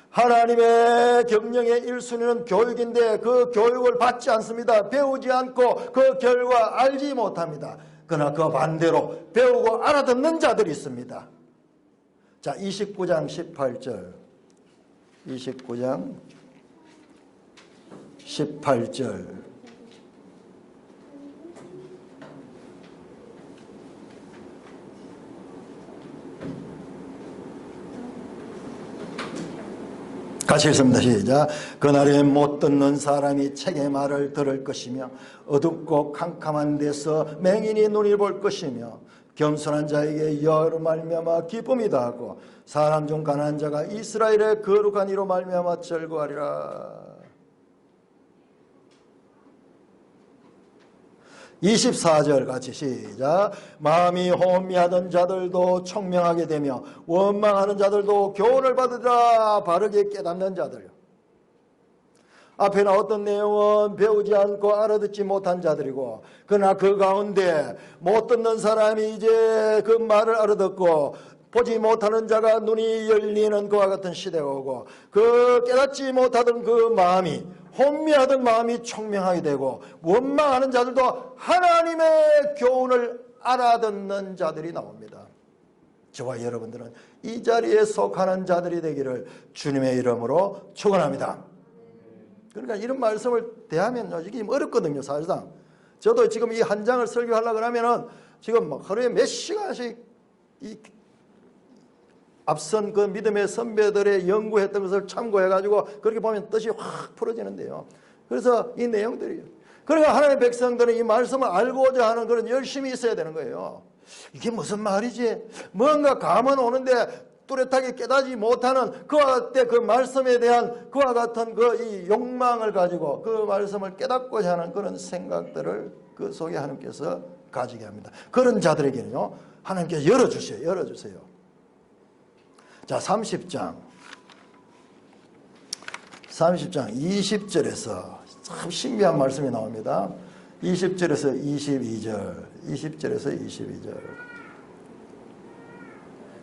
하나님의 경영의 1순위는 교육인데 그 교육을 받지 않습니다. 배우지 않고 그 결과 알지 못합니다. 그러나 그 반대로 배우고 알아듣는 자들이 있습니다. 자, 29장 18절. 29장 18절. 같이 읽습니다. 시작. 그날에 못 듣는 사람이 책의 말을 들을 것이며 어둡고 캄캄한 데서 맹인이 눈이 볼 것이며 겸손한 자에게 여호와로 말미암아 기쁨이 다하고 사람 중 가난한 자가 이스라엘의 거룩한 이로 말미암아 즐거워하리라. 24절 같이 시작. 마음이 혼미하던 자들도 청명하게 되며 원망하는 자들도 교훈을 받으리라. 바르게 깨닫는 자들. 앞에 나왔던 내용은 배우지 않고 알아듣지 못한 자들이고, 그러나 그 가운데 못 듣는 사람이 이제 그 말을 알아듣고 보지 못하는 자가 눈이 열리는 그와 같은 시대가 오고, 그 깨닫지 못하던 그 마음이, 혼미하던 마음이 청명하게 되고, 원망하는 자들도 하나님의 교훈을 알아듣는 자들이 나옵니다. 저와 여러분들은 이 자리에 속하는 자들이 되기를 주님의 이름으로 축원합니다. 그러니까 이런 말씀을 대하면 이게 어렵거든요, 사실상. 저도 지금 이 한 장을 설교하려고 하면은 지금 막 하루에 몇 시간씩 이 앞선 그 믿음의 선배들의 연구했던 것을 참고해가지고 그렇게 보면 뜻이 확 풀어지는데요. 그래서 이 내용들이, 그러니까 하나님의 백성들은 이 말씀을 알고자 하는 그런 열심이 있어야 되는 거예요. 이게 무슨 말이지? 뭔가 감은 오는데 뚜렷하게 깨닫지 못하는 그와 같은 그 말씀에 대한 그와 같은 그 이 욕망을 가지고 그 말씀을 깨닫고자 하는 그런 생각들을 그 속에 하나님께서 가지게 합니다. 그런 자들에게는요, 하나님께서 열어주세요. 자, 30장 20절에서 참 신비한 말씀이 나옵니다. 20절에서 22절.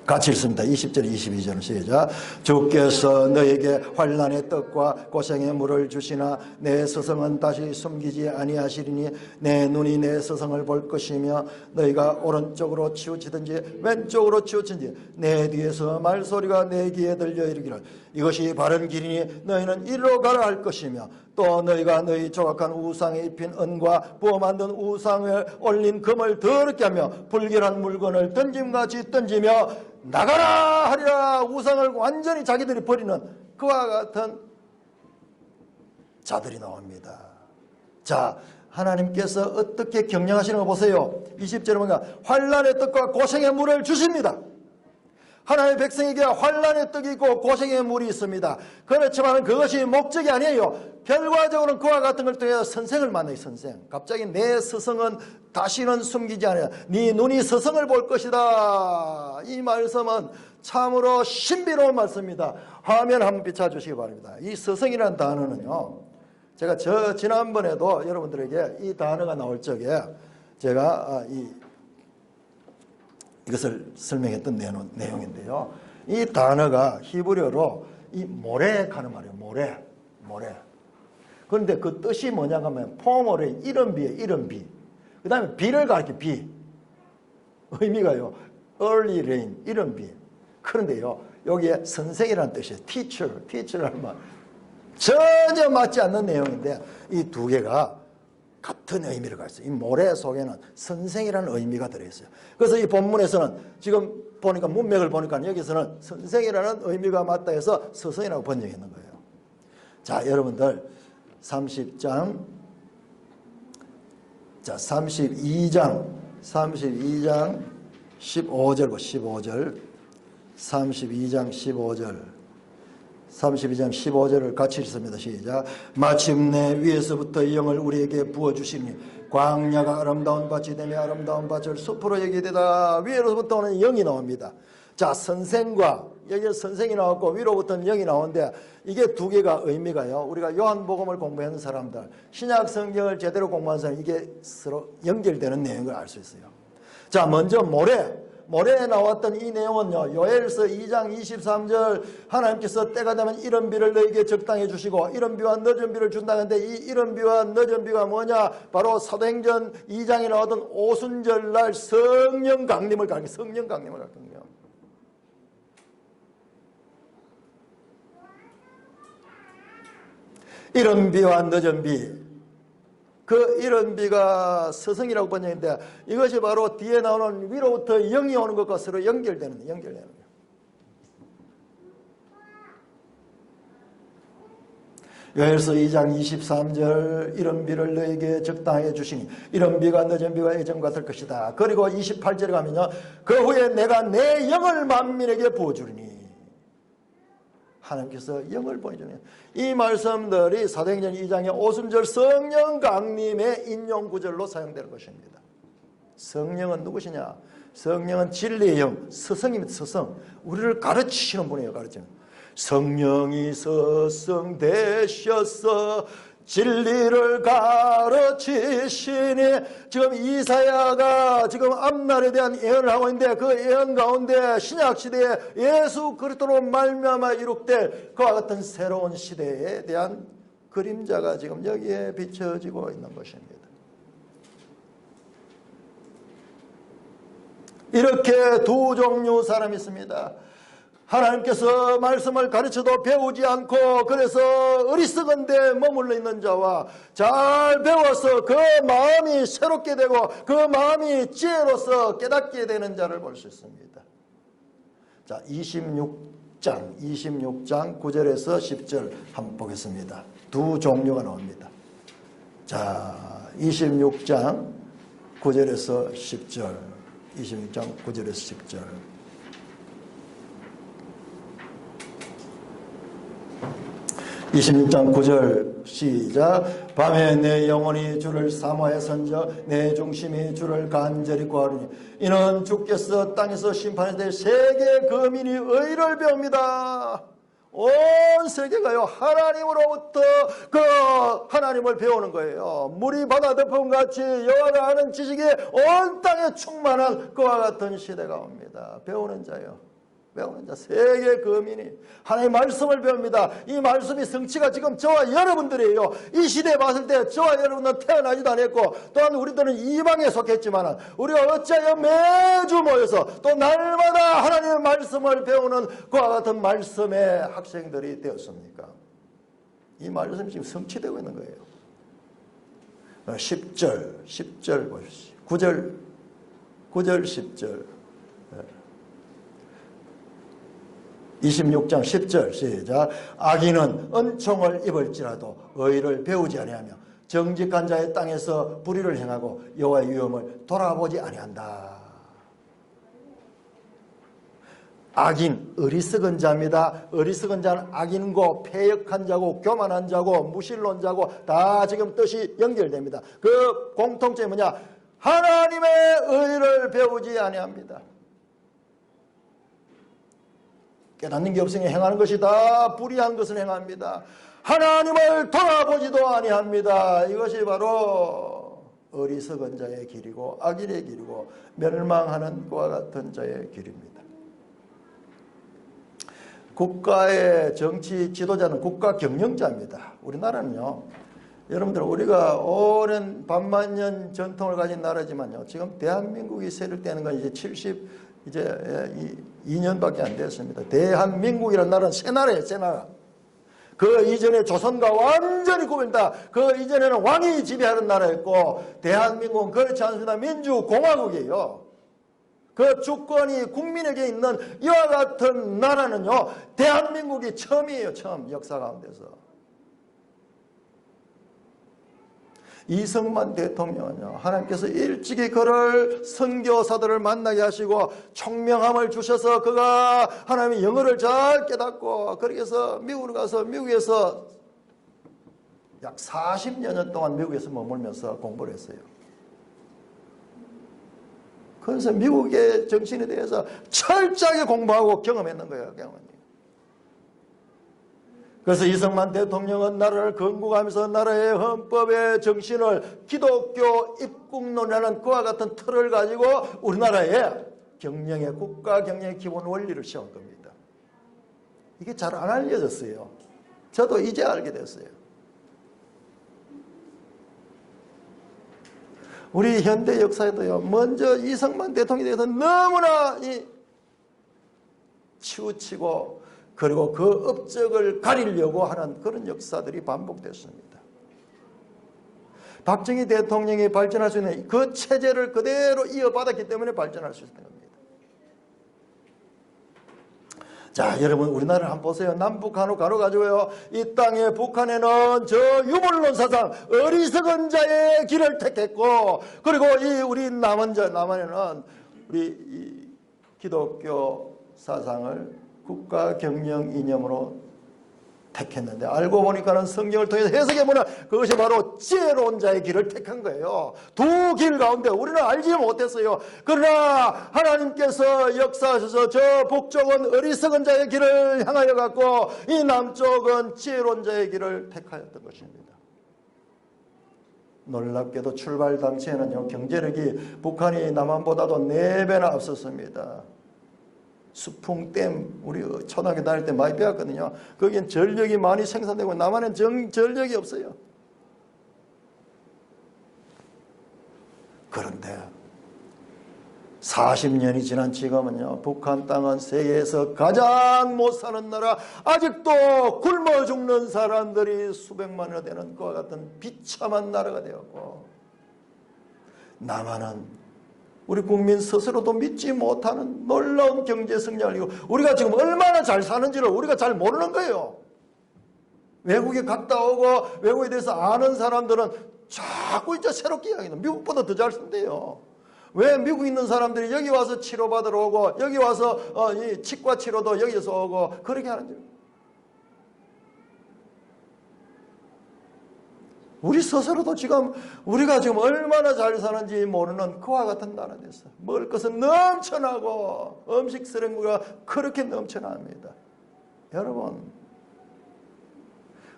같이 읽습니다. 20절 22절은 시작. 주께서 너에게 환난의 떡과 고생의 물을 주시나 내 서성은 다시 숨기지 아니하시리니 내 눈이 내 서성을 볼 것이며 너희가 오른쪽으로 치우치든지 왼쪽으로 치우치든지 내 뒤에서 말소리가 내 귀에 들려 이르기를 이것이 바른 길이니 너희는 이리로 가라 할 것이며 또 너희가 너희 조각한 우상에 입힌 은과 부어 만든 우상에 올린 금을 더럽게 하며 불결한 물건을 던짐같이 던지며 나가라 하리라. 우상을 완전히 자기들이 버리는 그와 같은 자들이 나옵니다. 자, 하나님께서 어떻게 경영하시는 거 보세요. 20절에 보니까 환난의 떡과 고생의 물을 주십니다. 하나님의 백성에게 환난의 떡이 있고 고생의 물이 있습니다. 그렇지만 그것이 목적이 아니에요. 결과적으로는 그와 같은 걸 통해서 선생을 만나요. 선생. 갑자기 내 스승은 다시는 숨기지 않아요. 네 눈이 스승을 볼 것이다. 이 말씀은 참으로 신비로운 말씀입니다. 화면 한번 비춰주시기 바랍니다. 이 스승이라는 단어는요, 제가 지난번에도 여러분들에게 이 단어가 나올 적에 제가 이것을 설명했던 내용인데요. 이 단어가 히브리어로 이 모렉 하는 말이에요. 모렉. 그런데 그 뜻이 뭐냐 하면 포모레 이른 비. 그 다음에 비를 가리켜 비. 의미가요. early rain, 이른 비. 그런데요, 여기에 선생이라는 뜻이에요. teacher라는 말. 전혀 맞지 않는 내용인데 이 두 개가 같은 의미를 가지고 있어요. 이 모래 속에는 선생이라는 의미가 들어있어요. 그래서 이 본문에서는 지금 보니까 문맥을 보니까 여기서는 선생이라는 의미가 맞다 해서 스승이라고 번역했는 거예요. 자, 여러분들 32장 32장 15절 15절 32장 15절 32장 15절을 같이 읽습니다. 시작. 마침내 위에서부터 영을 우리에게 부어주시니 광야가 아름다운 밭이 되며 아름다운 밭을 숲으로 여기되다. 위로부터는 영이 나옵니다. 자, 선생과 여기 선생이 나왔고 위로부터는 영이 나오는데 이게 두 개가 의미가요. 우리가 요한복음을 공부하는 사람들, 신약 성경을 제대로 공부하는 사람, 이게 서로 연결되는 내용을 알 수 있어요. 자, 먼저 모래에 나왔던 이 내용은요, 요엘서 2장 23절 하나님께서 때가 되면 이런 비를 너에게 적당해 주시고 이런 비와 늦은 비를 준다는데 이 이런 비와 늦은 비가 뭐냐? 바로 사도행전 2장에 나왔던 오순절날 성령 강림을 가르쳐. 성령 강림을 가르쳐요. 이런 비와 늦은 비, 그 이런 비가 스승이라고 번역인데 이것이 바로 뒤에 나오는 위로부터 영이 오는 것과 서로 연결되는 거예요. 요엘서 2장 23절 이런 비를 너에게 적당하게 주시니 이런 비가 늦은 비가 예전 같을 것이다. 그리고 28절에 가면요, 그 후에 내가 내 영을 만민에게 부어주리니, 하나님께서 영을 보내주네요. 이 말씀들이 사도행전 2장의 오순절 성령 강림의 인용 구절로 사용되는 것입니다. 성령은 누구시냐? 성령은 진리의 영, 스승입니다. 스승. 우리를 가르치시는 분이에요. 가르치는. 성령이 스승 되셔서 진리를 가르치시니, 지금 이사야가 지금 앞날에 대한 예언을 하고 있는데 그 예언 가운데 신약시대에 예수 그리스도로 말미암아 이룩될 그와 같은 새로운 시대에 대한 그림자가 지금 여기에 비춰지고 있는 것입니다. 이렇게 두 종류 사람이 있습니다. 하나님께서 말씀을 가르쳐도 배우지 않고 그래서 어리석은 데 머물러 있는 자와 잘 배워서 그 마음이 새롭게 되고 그 마음이 지혜로서 깨닫게 되는 자를 볼 수 있습니다. 자, 26장 9절에서 10절 한번 보겠습니다. 두 종류가 나옵니다. 자, 26장 9절에서 10절 26장 9절에서 10절 26장 9절 시작. 밤에 내 영혼이 주를 사모하여 선저 내 중심이 주를 간절히 구하리니 이는 주께서 땅에서 심판할 때 세계 거민이 의를 배웁니다. 온 세계가요 하나님으로부터 그 하나님을 배우는 거예요. 물이 바다 덮음같이 여호와를 아는 지식이 온 땅에 충만한 그와 같은 시대가 옵니다. 배우는 자요. 배우는 자, 세계 거민이 하나님의 말씀을 배웁니다. 이 말씀이 성취가 지금 저와 여러분들이에요. 이 시대에 봤을 때 저와 여러분은 태어나지도 않았고 또한 우리들은 이방에 속했지만 우리가 어찌하여 매주 모여서 또 날마다 하나님의 말씀을 배우는 그와 같은 말씀의 학생들이 되었습니까? 이 말씀이 지금 성취되고 있는 거예요. 10절 보십시오. 9절 10절 26장 10절 시작. 악인은 은총을 입을지라도 의를 배우지 아니하며 정직한 자의 땅에서 불의를 행하고 여호와의 위엄을 돌아보지 아니한다. 악인, 어리석은 자입니다. 어리석은 자는 악인고 패역한 자고 교만한 자고 무신론자고 다 지금 뜻이 연결됩니다. 그 공통점이 뭐냐? 하나님의 의를 배우지 아니합니다. 깨닫는 게 없으니 행하는 것이 다 불의한 것을 행합니다. 하나님을 돌아보지도 아니합니다. 이것이 바로 어리석은 자의 길이고 악인의 길이고 멸망하는 그와 같은 자의 길입니다. 국가의 정치 지도자는 국가 경영자입니다. 우리나라는요, 여러분들 우리가 오랜 반만년 전통을 가진 나라지만요, 지금 대한민국이 세력되는 건 이제 2년밖에 안 됐습니다. 대한민국이라는 나라는 새 나라예요, 새 나라. 그 이전에 조선과 완전히 구별다. 그 이전에는 왕이 지배하는 나라였고, 대한민국은 그렇지 않습니다. 민주공화국이에요. 그 주권이 국민에게 있는 이와 같은 나라는요, 대한민국이 처음이에요, 처음 역사 가운데서. 이승만 대통령은요, 하나님께서 일찍이 그를 선교사들을 만나게 하시고 총명함을 주셔서 그가 하나님의 영어를 잘 깨닫고 그렇게 해서 미국으로 가서 미국에서 약 40여 년 동안 미국에서 머물면서 공부를 했어요. 그래서 미국의 정신에 대해서 철저하게 공부하고 경험했는 거예요. 그래서 이승만 대통령은 나라를 건국하면서 나라의 헌법의 정신을 기독교 입국론이라는 그와 같은 틀을 가지고 우리나라에 경영의 국가 경영의 기본 원리를 세운 겁니다. 이게 잘 안 알려졌어요. 저도 이제 알게 됐어요. 우리 현대 역사에도요, 먼저 이승만 대통령에 대해서 너무나 치우치고 그리고 그 업적을 가리려고 하는 그런 역사들이 반복됐습니다. 박정희 대통령이 발전할 수 있는 그 체제를 그대로 이어받았기 때문에 발전할 수 있는 겁니다. 자, 여러분 우리나라를 한번 보세요. 남북 한우 가지고요, 이 땅에 북한에는 저 유물론 사상, 어리석은 자의 길을 택했고, 그리고 이 우리 남한에는 우리 이 기독교 사상을 국가 경영 이념으로 택했는데, 알고 보니까는 성경을 통해서 해석해보면 그것이 바로 지혜로운 자의 길을 택한 거예요. 두 길 가운데 우리는 알지 못했어요. 그러나 하나님께서 역사하셔서 저 북쪽은 어리석은 자의 길을 향하여 갔고 이 남쪽은 지혜로운 자의 길을 택하였던 것입니다. 놀랍게도 출발 당시에는요, 경제력이 북한이 남한보다도 4배나 앞섰습니다. 수풍댐, 우리 초등학교 다닐 때 많이 배웠거든요. 거기엔 전력이 많이 생산되고 남한은 전력이 없어요. 그런데 40년이 지난 지금은요, 북한 땅은 세계에서 가장 못 사는 나라, 아직도 굶어 죽는 사람들이 수백만이나 되는 그와 같은 비참한 나라가 되었고, 남한은 우리 국민 스스로도 믿지 못하는 놀라운 경제 성장을 이루고, 우리가 지금 얼마나 잘 사는지를 우리가 잘 모르는 거예요. 외국에 갔다 오고 외국에 대해서 아는 사람들은 자꾸 이제 새롭게 이야기해요. 미국보다 더 잘 산대요. 왜 미국에 있는 사람들이 여기 와서 치료받으러 오고 여기 와서 이 치과 치료도 여기서 오고 그렇게 하는지. 우리 스스로도 지금 우리가 지금 얼마나 잘 사는지 모르는 그와 같은 나라 됐어. 먹을 것은 넘쳐나고 음식 쓰레기가 그렇게 넘쳐납니다. 여러분,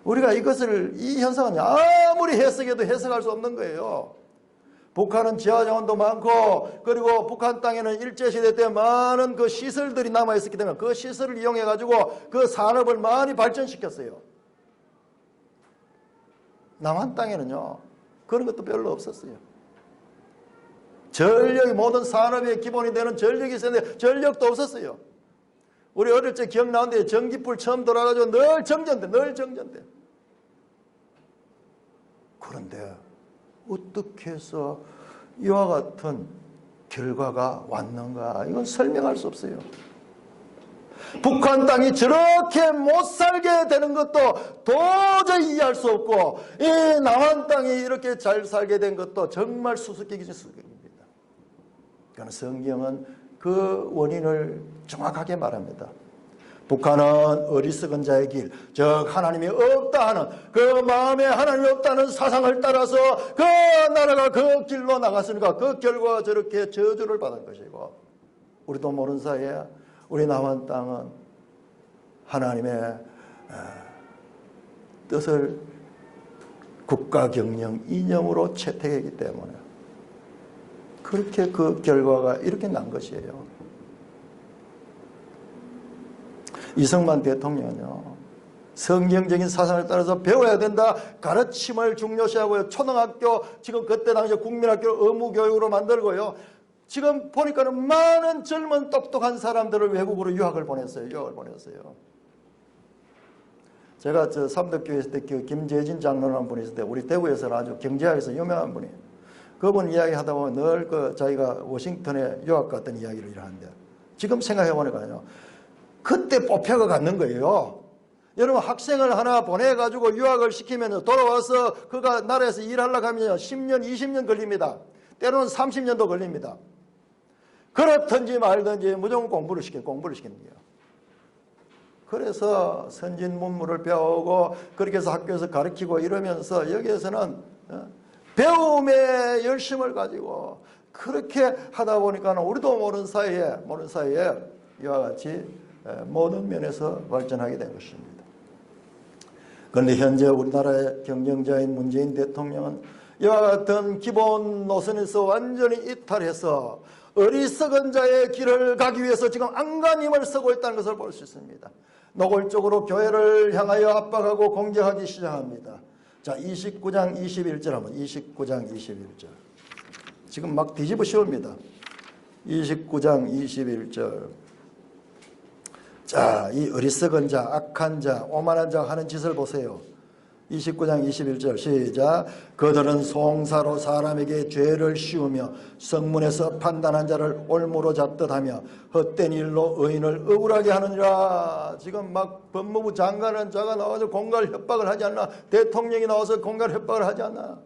우리가 이 현상은 아무리 해석해도 해석할 수 없는 거예요. 북한은 지하자원도 많고, 그리고 북한 땅에는 일제시대 때 많은 그 시설들이 남아있었기 때문에 그 시설을 이용해가지고 그 산업을 많이 발전시켰어요. 남한 땅에는요, 그런 것도 별로 없었어요. 전력이, 모든 산업의 기본이 되는 전력이 있었는데 전력도 없었어요. 우리 어릴 적 기억나는데 전기불 처음 돌아가지고 늘 정전돼. 그런데 어떻게 해서 이와 같은 결과가 왔는가, 이건 설명할 수 없어요. 북한 땅이 저렇게 못 살게 되는 것도 도저히 이해할 수 없고, 이 남한 땅이 이렇게 잘 살게 된 것도 정말 수수께끼입니다. 그러니까 성경은 그 원인을 정확하게 말합니다. 북한은 어리석은 자의 길, 즉 하나님이 없다 하는 그 마음에 하나님이 없다는 사상을 따라서 그 나라가 그 길로 나갔으니까 그 결과가 저렇게 저주를 받은 것이고, 우리도 모르는 사이에 우리 남한 땅은 하나님의 뜻을 국가 경영 이념으로 채택했기 때문에 그렇게 그 결과가 이렇게 난 것이에요. 이승만 대통령은요, 성경적인 사상을 따라서 배워야 된다, 가르침을 중요시하고요, 초등학교, 지금 그때 당시 국민학교 의무교육으로 만들고요, 지금 보니까는 많은 젊은 똑똑한 사람들을 외국으로 유학을 보냈어요. 제가 저 삼덕교회 있을 때 그 김재진 장로라는 분이 있을 때, 우리 대구에서는 아주 경제학에서 유명한 분이에요. 그분 이야기하다 보면 늘 그 자기가 워싱턴에 유학 갔던 이야기를 하는데, 지금 생각해 보니까요, 그때 뽑혀가 갔는 거예요. 여러분 학생을 하나 보내가지고 유학을 시키면 돌아와서 그가 나라에서 일하려고 하면 10년 20년 걸립니다. 때로는 30년도 걸립니다. 그렇든지 말든지 무조건 공부를 시키는 거예요. 그래서 선진 문물을 배우고 그렇게 해서 학교에서 가르치고 이러면서 여기에서는 배움의 열심을 가지고 그렇게 하다 보니까 우리도 모르는 사이에 이와 같이 모든 면에서 발전하게 된 것입니다. 그런데 현재 우리나라의 경영자인 문재인 대통령은 이와 같은 기본 노선에서 완전히 이탈해서 어리석은 자의 길을 가기 위해서 지금 안간힘을 쓰고 있다는 것을 볼 수 있습니다. 노골적으로 교회를 향하여 압박하고 공격하기 시작합니다. 자, 29장 21절 한번 29장 21절. 지금 막 뒤집어 씌웁니다. 29장 21절. 자, 이 어리석은 자, 악한 자, 오만한 자 하는 짓을 보세요. 29장 21절 시작. 그들은 송사로 사람에게 죄를 씌우며 성문에서 판단한 자를 올무로 잡듯 하며 헛된 일로 의인을 억울하게 하느니라. 지금 막 법무부 장관은 자가 나와서 공갈 협박을 하지 않나? 대통령이 나와서 공갈 협박을 하지 않나?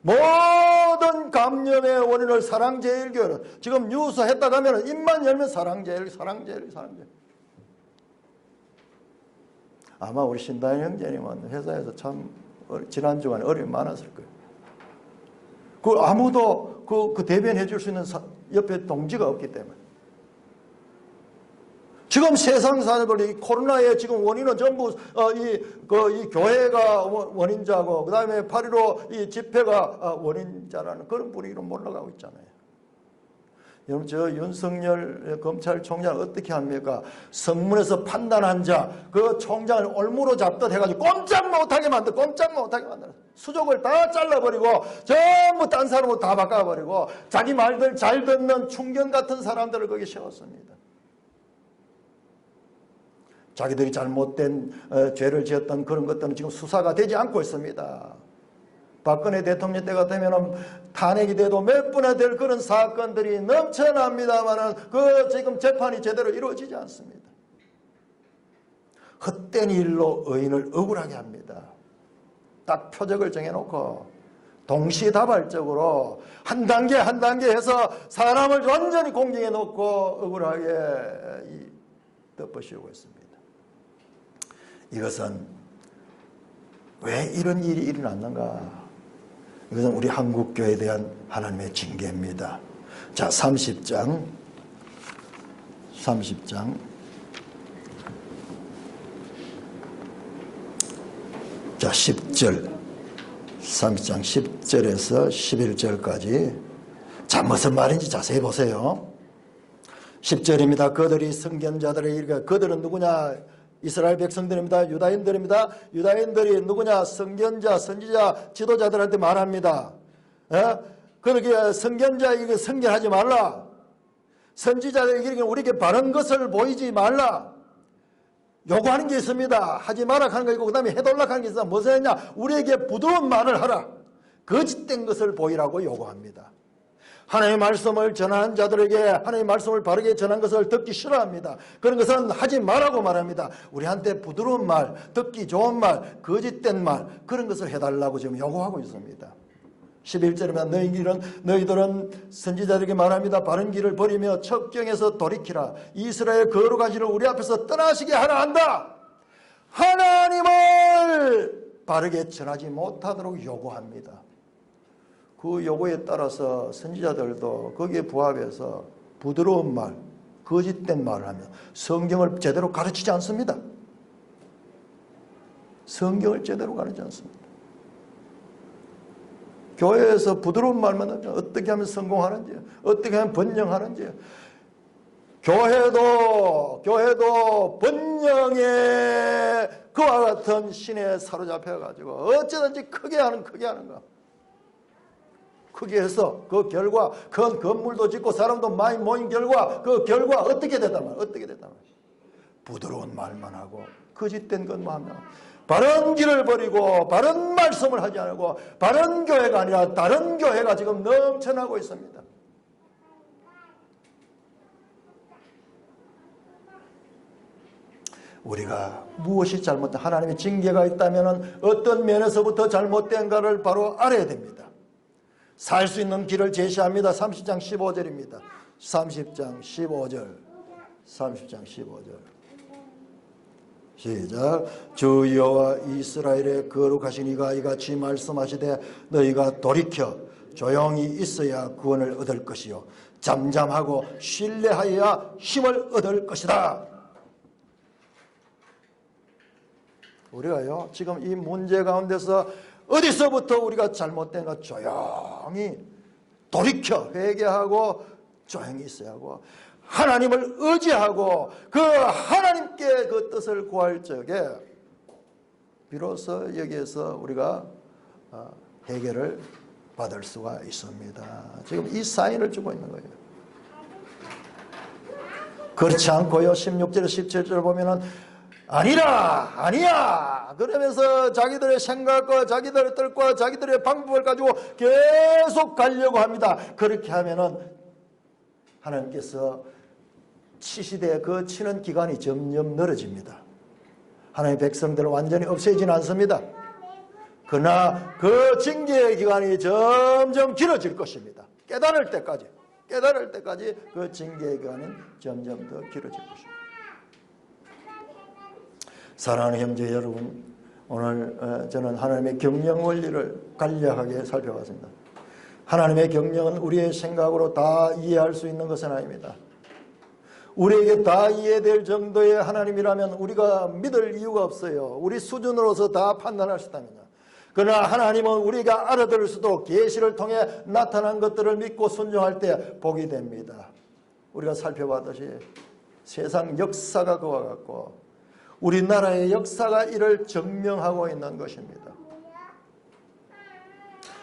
모든 감염의 원인을 사랑제일교회로 지금 뉴스 했다가 하면 입만 열면 사랑제일. 아마 우리 신다현 형제님은 회사에서 참 지난 주간에 어려움이 많았을 거예요. 그 아무도 그 대변해 줄 수 있는 옆에 동지가 없기 때문에. 지금 세상 사람들 이 코로나의 지금 원인은 전부 이 교회가 원인자고 그 다음에 8.15 이 집회가 원인자라는 그런 분위기로 몰아가고 있잖아요. 여러분 저 윤석열 검찰총장 어떻게 합니까? 성문에서 판단한 자 그 총장을 올무로 잡듯 해가지고 꼼짝 못하게 만들어. 수족을 다 잘라버리고 전부 딴 사람으로 다 바꿔버리고 자기 말들 잘 듣는 충견 같은 사람들을 거기 세웠습니다. 자기들이 잘못된 죄를 지었던 그런 것들은 지금 수사가 되지 않고 있습니다. 박근혜 대통령 때가 되면 탄핵이 돼도 몇 분에 될 그런 사건들이 넘쳐납니다만은 그 지금 재판이 제대로 이루어지지 않습니다. 헛된 일로 의인을 억울하게 합니다. 딱 표적을 정해놓고 동시다발적으로 한 단계 해서 사람을 완전히 공경해 놓고 억울하게 덮어씌우고 있습니다. 이것은 왜 이런 일이 일어났는가? 이것은 우리 한국교회에 대한 하나님의 징계입니다. 자, 30장 자 10절 30장 10절에서 11절까지 자 무슨 말인지 자세히 보세요. 10절입니다. 그들이 선견자들의 이르기를 그들은 누구냐? 이스라엘 백성들입니다. 유다인들이 누구냐? 선견자, 선지자, 지도자들한테 말합니다. 그렇게 선견자에게 선견하지 말라. 선지자들에게 우리에게 바른 것을 보이지 말라. 요구하는 게 있습니다. 하지 마라 하는 거 있고 그 다음에 해달라 하는 게 있어. 무슨 했냐? 우리에게 부드러운 말을 하라. 거짓된 것을 보이라고 요구합니다. 하나님의 말씀을 전하는 자들에게 하나님의 말씀을 바르게 전한 것을 듣기 싫어합니다. 그런 것은 하지 말라고 말합니다. 우리한테 부드러운 말, 듣기 좋은 말, 거짓된 말 그런 것을 해달라고 지금 요구하고 있습니다. 11절이면 너희들은 선지자들에게 말합니다. 바른 길을 버리며 첩경에서 돌이키라. 이스라엘 거룩한 신을 우리 앞에서 떠나시게 하라 한다. 하나님을 바르게 전하지 못하도록 요구합니다. 그 요구에 따라서 선지자들도 거기에 부합해서 부드러운 말, 거짓된 말을 하며 성경을 제대로 가르치지 않습니다. 성경을 제대로 가르치지 않습니다. 교회에서 부드러운 말만 하죠. 어떻게 하면 성공하는지, 어떻게 하면 번영하는지. 교회도 번영의 그와 같은 신에 사로잡혀가지고 어쩌든지 크게 하는 거. 크게 해서 그 결과 큰 건물도 짓고 사람도 많이 모인 결과 그 결과 어떻게 됐단 말이야. 부드러운 말만 하고 거짓된 것만 하면 바른 길을 버리고 바른 말씀을 하지 않고 바른 교회가 아니라 다른 교회가 지금 넘쳐나고 있습니다. 우리가 무엇이 잘못된, 하나님의 징계가 있다면 어떤 면에서부터 잘못된가를 바로 알아야 됩니다. 살 수 있는 길을 제시합니다. 30장 15절입니다. 30장 15절. 30장 15절. 시작. 주 여호와 이스라엘의 거룩하신 이가 이같이 말씀하시되 너희가 돌이켜 조용히 있어야 구원을 얻을 것이요 잠잠하고 신뢰하여야 힘을 얻을 것이다. 우리가요 지금 이 문제 가운데서 어디서부터 우리가 잘못된가 조용히 돌이켜 회개하고 조용히 있어야 하고 하나님을 의지하고 그 하나님께 그 뜻을 구할 적에 비로소 여기에서 우리가 해결을 받을 수가 있습니다. 지금 이 사인을 주고 있는 거예요. 그렇지 않고요 16절 17절 보면은 아니야 그러면서 자기들의 생각과 자기들의 뜻과 자기들의 방법을 가지고 계속 가려고 합니다. 그렇게 하면은 하나님께서 치시되 그 치는 기간이 점점 늘어집니다. 하나님의 백성들은 완전히 없애지는 않습니다. 그러나 그 징계의 기간이 점점 길어질 것입니다. 깨달을 때까지 그 징계의 기간은 점점 더 길어질 것입니다. 사랑하는 형제 여러분, 오늘 저는 하나님의 경영 원리를 간략하게 살펴봤습니다. 하나님의 경영은 우리의 생각으로 다 이해할 수 있는 것은 아닙니다. 우리에게 다 이해될 정도의 하나님이라면 우리가 믿을 이유가 없어요. 우리 수준으로서 다 판단할 수 있다면요. 그러나 하나님은 우리가 알아들을 수도 계시를 통해 나타난 것들을 믿고 순종할 때 복이 됩니다. 우리가 살펴봤듯이 세상 역사가 그와 같고 우리나라의 역사가 이를 증명하고 있는 것입니다.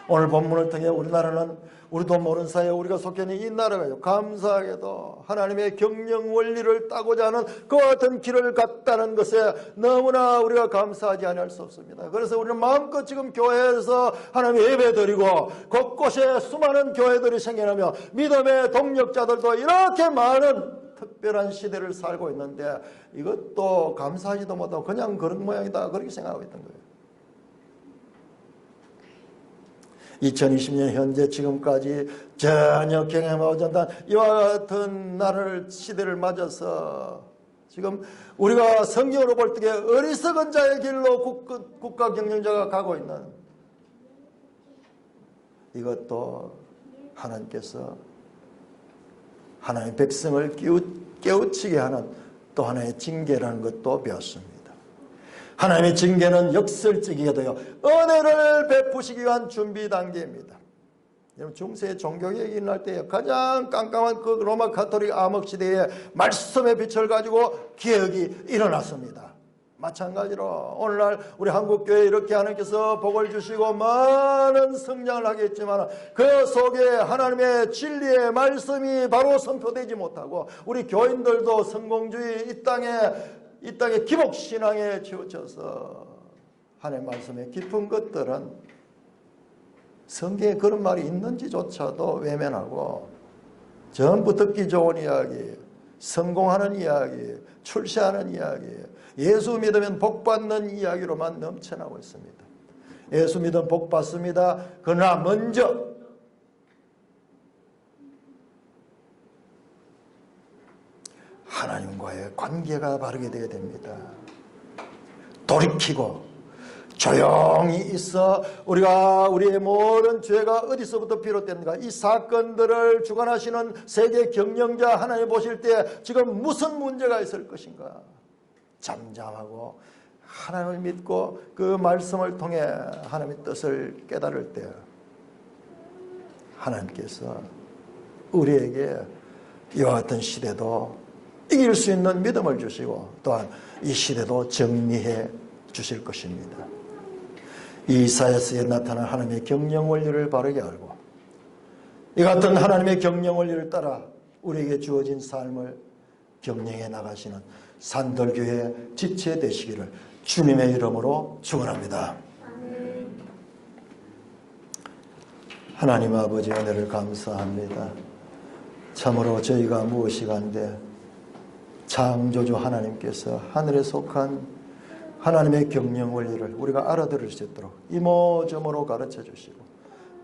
오늘 본문을 통해 우리나라는 우리도 모르는 사이에 우리가 속해 있는 이 나라가요 감사하게도 하나님의 경영 원리를 따고자 하는 그와 같은 길을 갔다는 것에 너무나 우리가 감사하지 않을 수 없습니다. 그래서 우리는 마음껏 지금 교회에서 하나님 예배드리고 곳곳에 수많은 교회들이 생겨나며 믿음의 동력자들도 이렇게 많은 특별한 시대를 살고 있는데 이것도 감사하지도 못하고 그냥 그런 모양이다 그렇게 생각하고 있던 거예요. 2020년 현재 지금까지 전혀 경험하지 못한 이와 같은 날을 시대를 맞아서 지금 우리가 성경으로 볼 때에 어리석은 자의 길로 국가 경영자가 가고 있는 이것도 하나님께서 하나님의 백성을 깨우치게 하는 또 하나의 징계라는 것도 배웠습니다. 하나님의 징계는 역설적이게도요 은혜를 베푸시기 위한 준비 단계입니다. 여러분 중세 종교개혁이 일어날 때 가장 깜깜한 그 로마 가톨릭 암흑 시대에 말씀의 빛을 가지고 개혁이 일어났습니다. 마찬가지로 오늘날 우리 한국교회 이렇게 하나님께서 복을 주시고 많은 성장을 하겠지만 그 속에 하나님의 진리의 말씀이 바로 선포되지 못하고 우리 교인들도 성공주의 이 땅의 기복신앙에 치우쳐서 하나님의 말씀의 깊은 것들은 성경에 그런 말이 있는지조차도 외면하고 전부 듣기 좋은 이야기, 성공하는 이야기, 출세하는 이야기, 예수 믿으면 복받는 이야기로만 넘쳐나고 있습니다. 예수 믿으면 복받습니다. 그러나 먼저 하나님과의 관계가 바르게 되어야 됩니다. 돌이키고 조용히 있어 우리의 모든 죄가 어디서부터 비롯됐는가 이 사건들을 주관하시는 세계 경영자 하나님 보실 때 지금 무슨 문제가 있을 것인가 잠잠하고 하나님을 믿고 그 말씀을 통해 하나님의 뜻을 깨달을 때 하나님께서 우리에게 이와 같은 시대도 이길 수 있는 믿음을 주시고 또한 이 시대도 정리해 주실 것입니다. 이사야서에 나타난 하나님의 경영 원리를 바르게 알고 이 같은 하나님의 경영 원리를 따라 우리에게 주어진 삶을 경영해 나가시는 산돌교회 지체 되시기를 주님의 이름으로 축원합니다. 하나님 아버지 은혜를 감사합니다. 참으로 저희가 무엇이간데 창조주 하나님께서 하늘에 속한 하나님의 경영 원리를 우리가 알아들을 수 있도록 이모저모로 가르쳐 주시고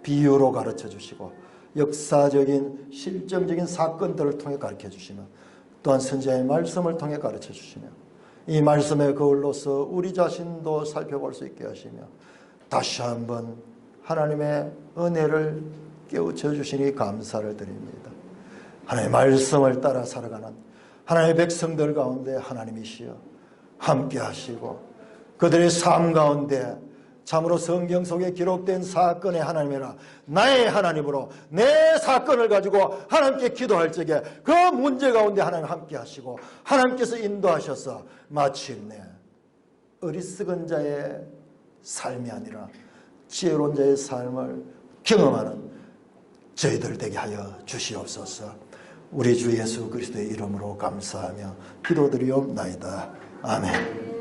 비유로 가르쳐 주시고 역사적인 실정적인 사건들을 통해 가르쳐 주시며 또한 선지자의 말씀을 통해 가르쳐 주시며 이 말씀의 거울로서 우리 자신도 살펴볼 수 있게 하시며 다시 한번 하나님의 은혜를 깨우쳐 주시니 감사를 드립니다. 하나님의 말씀을 따라 살아가는 하나님의 백성들 가운데 하나님이시여 함께 하시고 그들의 삶 가운데 참으로 성경 속에 기록된 사건의 하나님이라 나의 하나님으로 내 사건을 가지고 하나님께 기도할 적에 그 문제 가운데 하나님 함께 하시고 하나님께서 인도하셔서 마침내 어리석은 자의 삶이 아니라 지혜로운 자의 삶을 경험하는 저희들 되게 하여 주시옵소서. 우리 주 예수 그리스도의 이름으로 감사하며 기도드리옵나이다. 아멘.